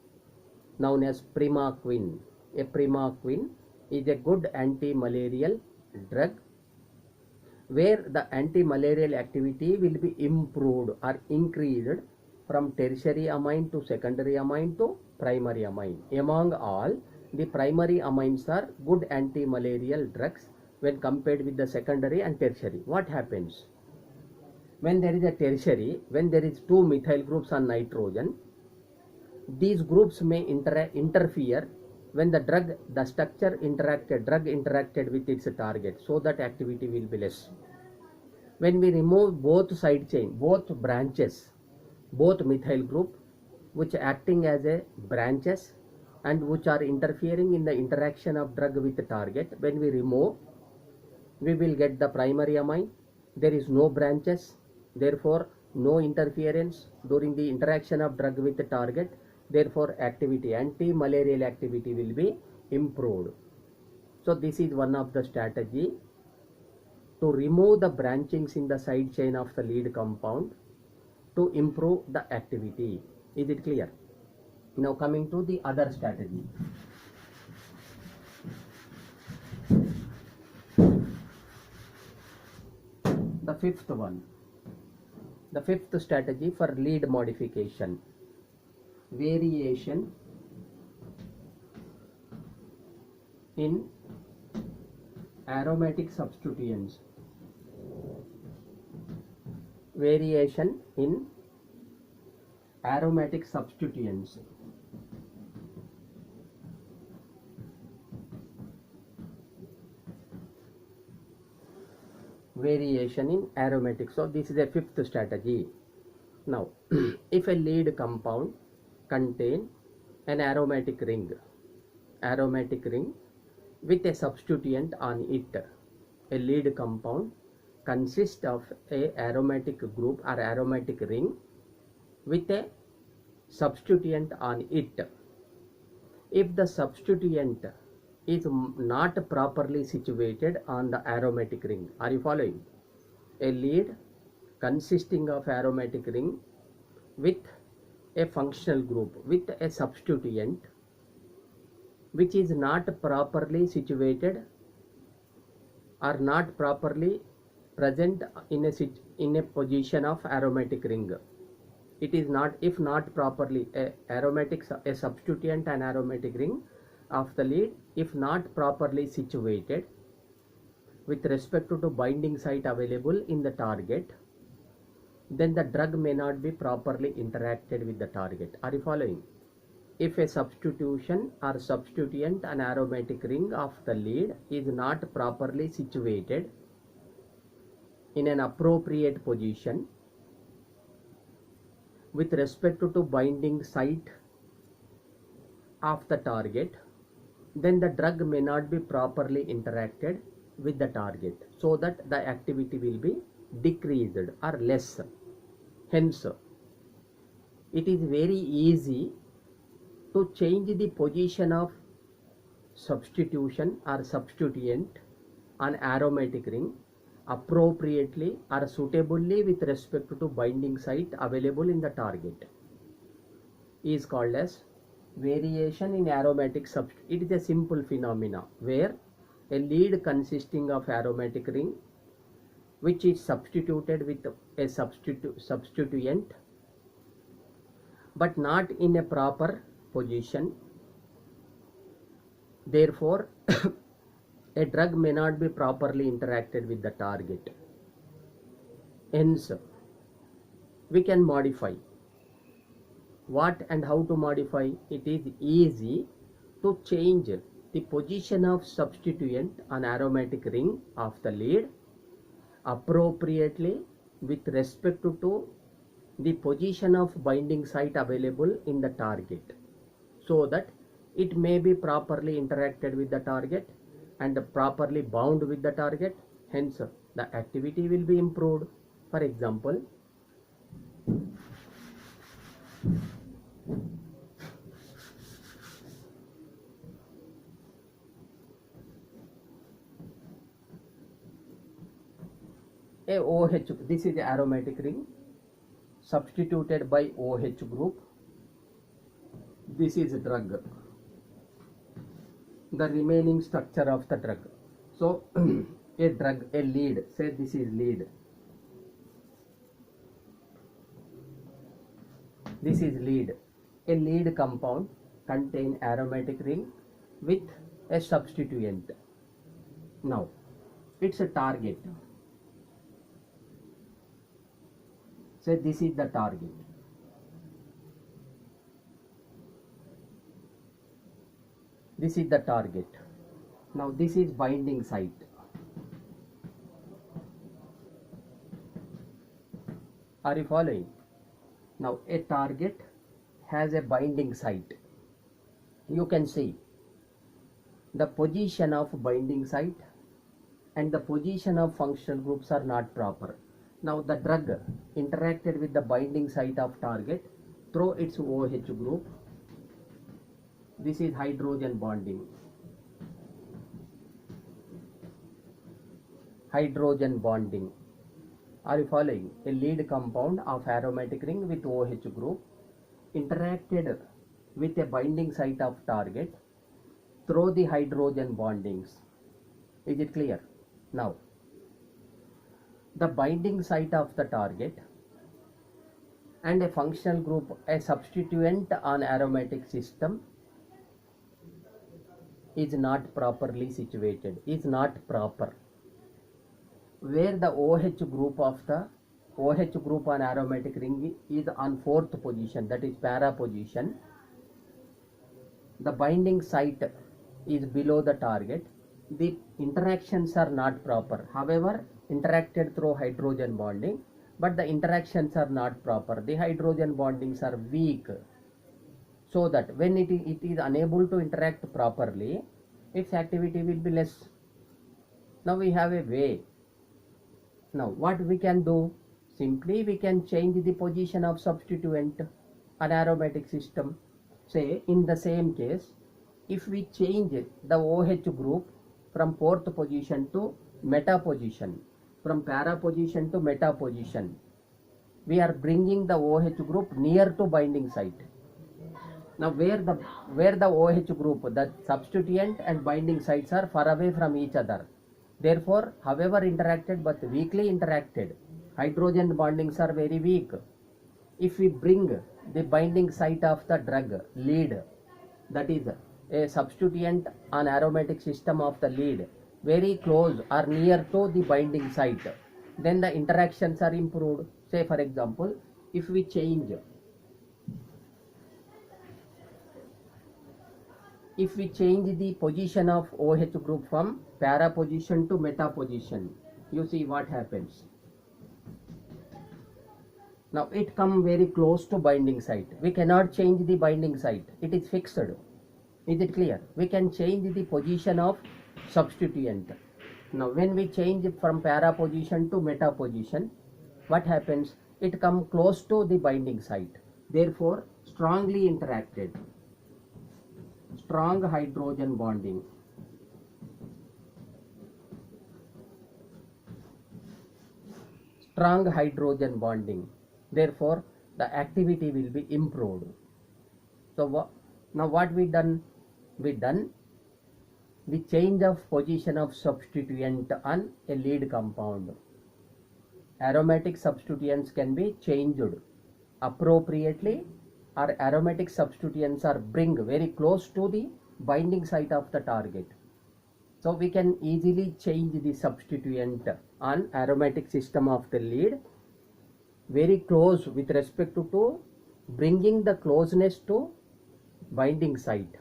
known as primaquine. A primaquine is a good anti-malarial drug where the anti-malarial activity will be improved or increased from tertiary amine to secondary amine to primary amine. Among all, the primary amines are good anti-malarial drugs when compared with the secondary and tertiary. What happens? When there is a tertiary, when there is two methyl groups on nitrogen, these groups may interfere when the drug interacted with its target, so that activity will be less. When we remove both side chain, both branches, both methyl group which acting as a branches and which are interfering in the interaction of drug with the target, when we remove, we will get the primary amine. There is no branches, therefore no interference during the interaction of drug with the target, therefore activity, anti-malarial activity will be improved. So this is one of the strategy to remove the branchings in the side chain of the lead compound to improve the activity. Is it clear? Now coming to the other strategy. The fifth one, the fifth strategy for lead modification, variation in aromatic substituents. Variation in aromatic substituents. variation in aromatic. So this is a fifth strategy. Now if a lead compound contain an aromatic ring with a substituent on it, a lead compound consists of a aromatic group or aromatic ring with a substituent on it. If the substituent is not properly situated on the aromatic ring, are you following? A lead consisting of aromatic ring with a functional group with a substituent which is not properly situated or not properly present in a position of aromatic ring. It is not, if not properly a substituent and aromatic ring of the lead, if not properly situated with respect to binding site available in the target, then the drug may not be properly interacted with the target. Are you following? If a substitution or substituent and aromatic ring of the lead is not properly situated in an appropriate position with respect to binding site of the target, then the drug may not be properly interacted with the target, so that the activity will be decreased or less. Hence, it is very easy to change the position of substitution or substituent on aromatic ring appropriately or suitably with respect to binding site available in the target is called as variation in aromatic substituent. It is a simple phenomena where a lead consisting of aromatic ring which is substituted with a substituent but not in a proper position, therefore a drug may not be properly interacted with the target. Hence, we can modify. What and how to modify? It is easy to change the position of substituent on aromatic ring of the lead appropriately with respect to the position of binding site available in the target, so that it may be properly interacted with the target and properly bound with the target. Hence, the activity will be improved. For example, a OH, this is the aromatic ring substituted by OH group. This is a drug, the remaining structure of the drug. So a lead, say this is lead, this is lead. A lead compound contain aromatic ring with a substituent. Now it's a target, say this is the target. This is the target. Now this is binding site. Are you following? Now a target has a binding site. You can see the position of binding site and the position of functional groups are not proper. Now the drug interacted with the binding site of target through its OH group. This is hydrogen bonding. Hydrogen bonding. Are you following? A lead compound of aromatic ring with OH group interacted with a binding site of target through the hydrogen bondings. Is it clear? Now, the binding site of the target and a functional group, a substituent on aromatic system is not properly situated, is not proper. Where the OH group on aromatic ring is on 4th position, that is para position, the binding site is below the target, the interactions are not proper. However, interacted through hydrogen bonding, but the interactions are not proper. The hydrogen bondings are weak, so that when it is unable to interact properly, its activity will be less. Now we have a way. Now what we can do? Simply we can change the position of substituent an aromatic system. Say in the same case, if we change the OH group from fourth position to meta position, from para position to meta position, we are bringing the OH group near to binding site. Now where the OH group, the substituent and binding sites are far away from each other. Therefore, however interacted but weakly interacted, hydrogen bondings are very weak. If we bring the binding site of the drug lead, that is a substituent on aromatic system of the lead, very close or near to the binding site, then the interactions are improved. Say for example, if we change the position of OH group from para position to meta position, you see what happens. Now it come very close to binding site. We cannot change the binding site. It is fixed. Is it clear? We can change the position of substituent. Now when we change from para position to meta position, what happens? It come close to the binding site. Therefore, strongly interacted. Strong hydrogen bonding. Strong hydrogen bonding. Therefore, the activity will be improved. So now what we done? We done the change of position of substituent on a lead compound. Aromatic substituents can be changed appropriately, or aromatic substituents are bring very close to the binding site of the target. So we can easily change the substituent on aromatic system of the lead very close with respect to bringing the closeness to binding site,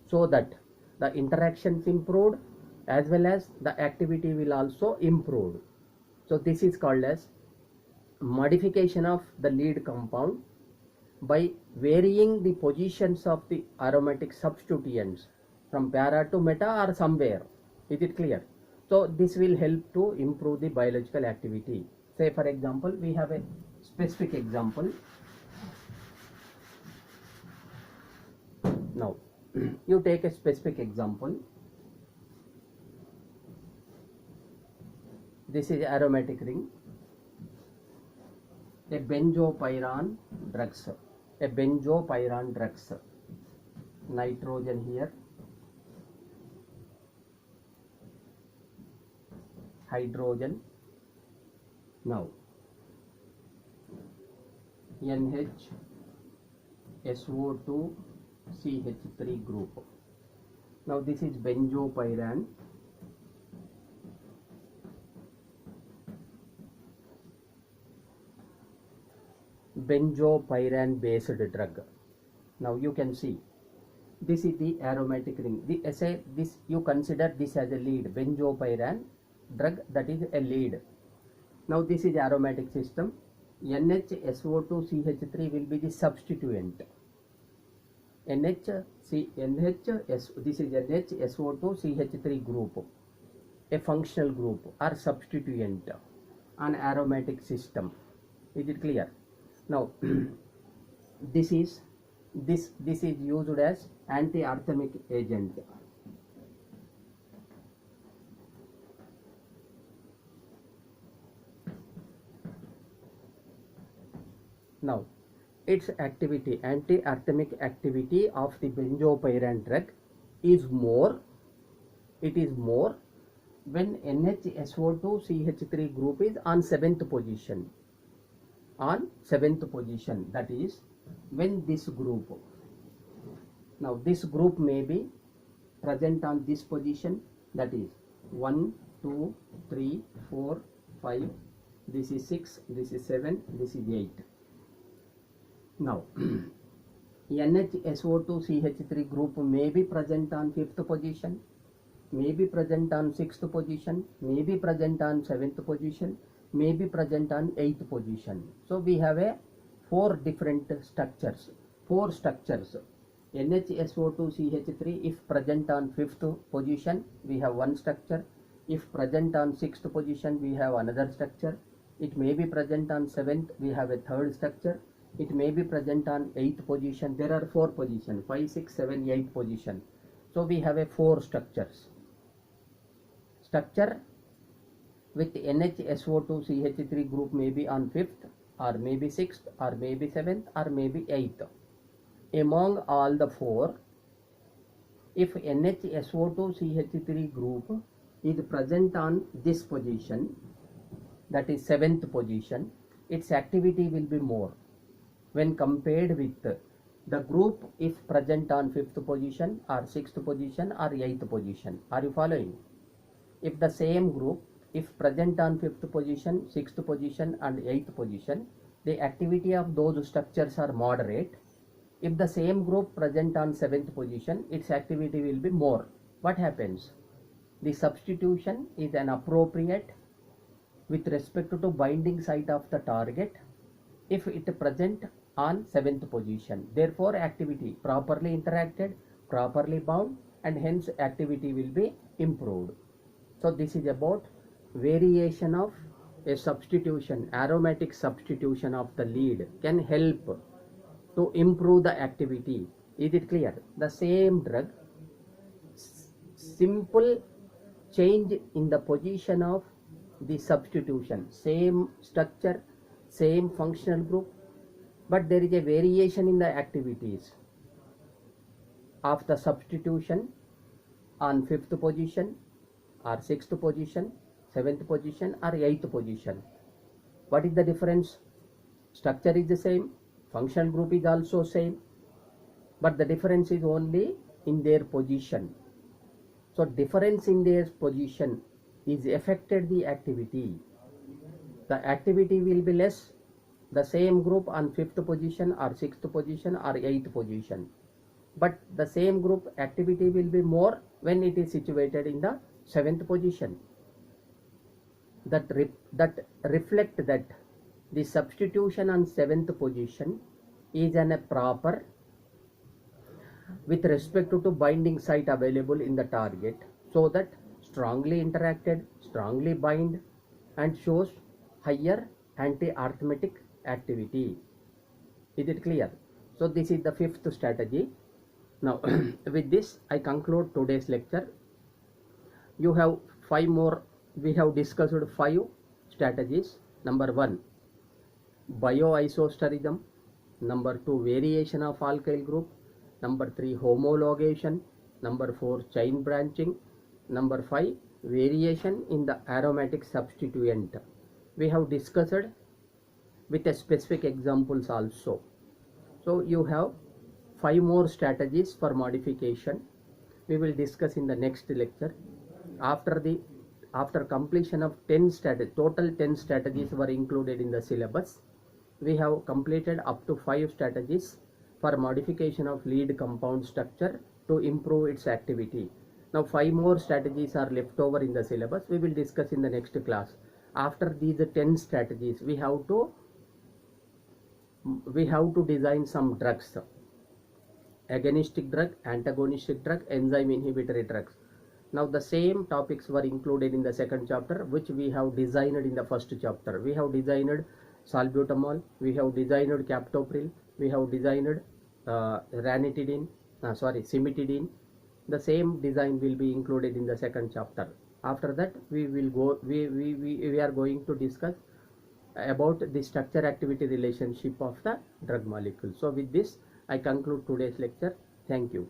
so that the interactions improved as well as the activity will also improve. So this is called as modification of the lead compound by varying the positions of the aromatic substituents from para to meta or somewhere. Is it clear? So this will help to improve the biological activity. Say for example, we have a specific example. Now you take a specific example. This is aromatic ring, a benzopyran drugs, nitrogen here, hydrogen. Now NH SO2 CH3 group. Now this is benzopyran. Benzopyran based drug. Now you can see this is the aromatic ring. This you consider this as a lead. Benzopyran drug, that is a lead. Now this is aromatic system. NHSO2CH3 will be the substituent. This is NHSO2CH3 group, a functional group or substituent on aromatic system. Is it clear? Now this is used as anti-arrhythmic agent. Now its activity, anti-arrhythmic activity of the benzopyran drug is more. It is more when NHSO2CH3 group is on 7th position. On 7th position, that is when this group, now this group may be present on this position, that is 1, 2, 3, 4, 5, this is 6, this is 7, this is 8. Now NHSO2CH3 group may be present on 5th position, may be present on 6th position, may be present on 7th position, may be present on 8th position. So we have a four different structures, NHSO2CH3 if present on 5th position we have one structure, if present on 6th position we have another structure, it may be present on 7th we have a third structure, it may be present on 8th position. There are four positions, 5, 6, 7, 8 position. So we have a four structure with NHSO2CH3 group may be on 5th or maybe 6th or maybe 7th or maybe 8th. Among all the four, if NHSO2CH3 group is present on this position, that is 7th position, its activity will be more when compared with the group if present on 5th position or 6th position or 8th position. Are you following? If the same group if present on 5th position, 6th position and 8th position, the activity of those structures are moderate. If the same group present on 7th position, its activity will be more. What happens? The substitution is an appropriate with respect to binding site of the target if it present on 7th position. Therefore activity properly interacted, properly bound, and hence activity will be improved. So this is about variation of a substitution, aromatic substitution of the lead can help to improve the activity. Is it clear? The same drug, simple change in the position of the substitution, same structure, same functional group, but there is a variation in the activities of the substitution on 5th position or 6th position, 7th position or 8th position. What is the difference? Structure is the same, functional group is also same, but the difference is only in their position. So difference in their position is affected the activity. The activity will be less the same group on 5th position or 6th position or 8th position, but the same group activity will be more when it is situated in the 7th position. That reflect that the substitution on 7th position is an a proper with respect to binding site available in the target, so that strongly interacted, strongly bind, and shows higher anti-arithmetic activity. Is it clear? So this is the 5th strategy. Now with this I conclude today's lecture. You have 5 more. We have discussed 5 strategies. Number 1, bioisosterism. Number 2, variation of alkyl group. Number 3, homologation. Number 4, chain branching. Number 5, variation in the aromatic substituent. We have discussed with a specific examples also. So you have 5 more strategies for modification. We will discuss in the next lecture. After completion of 10 strategies, total 10 strategies were included in the syllabus. We have completed up to 5 strategies for modification of lead compound structure to improve its activity. Now 5 more strategies are left over in the syllabus. We will discuss in the next class. After these 10 strategies, we have to design some drugs: agonistic drug, antagonistic drug, enzyme inhibitory drugs. Now the same topics were included in the second chapter, which we have designed in the first chapter. We have designed salbutamol, we have designed captopril, we have designed cimetidine. The same design will be included in the second chapter. After that we are going to discuss about the structure activity relationship of the drug molecule. So with this I conclude today's lecture. Thank you.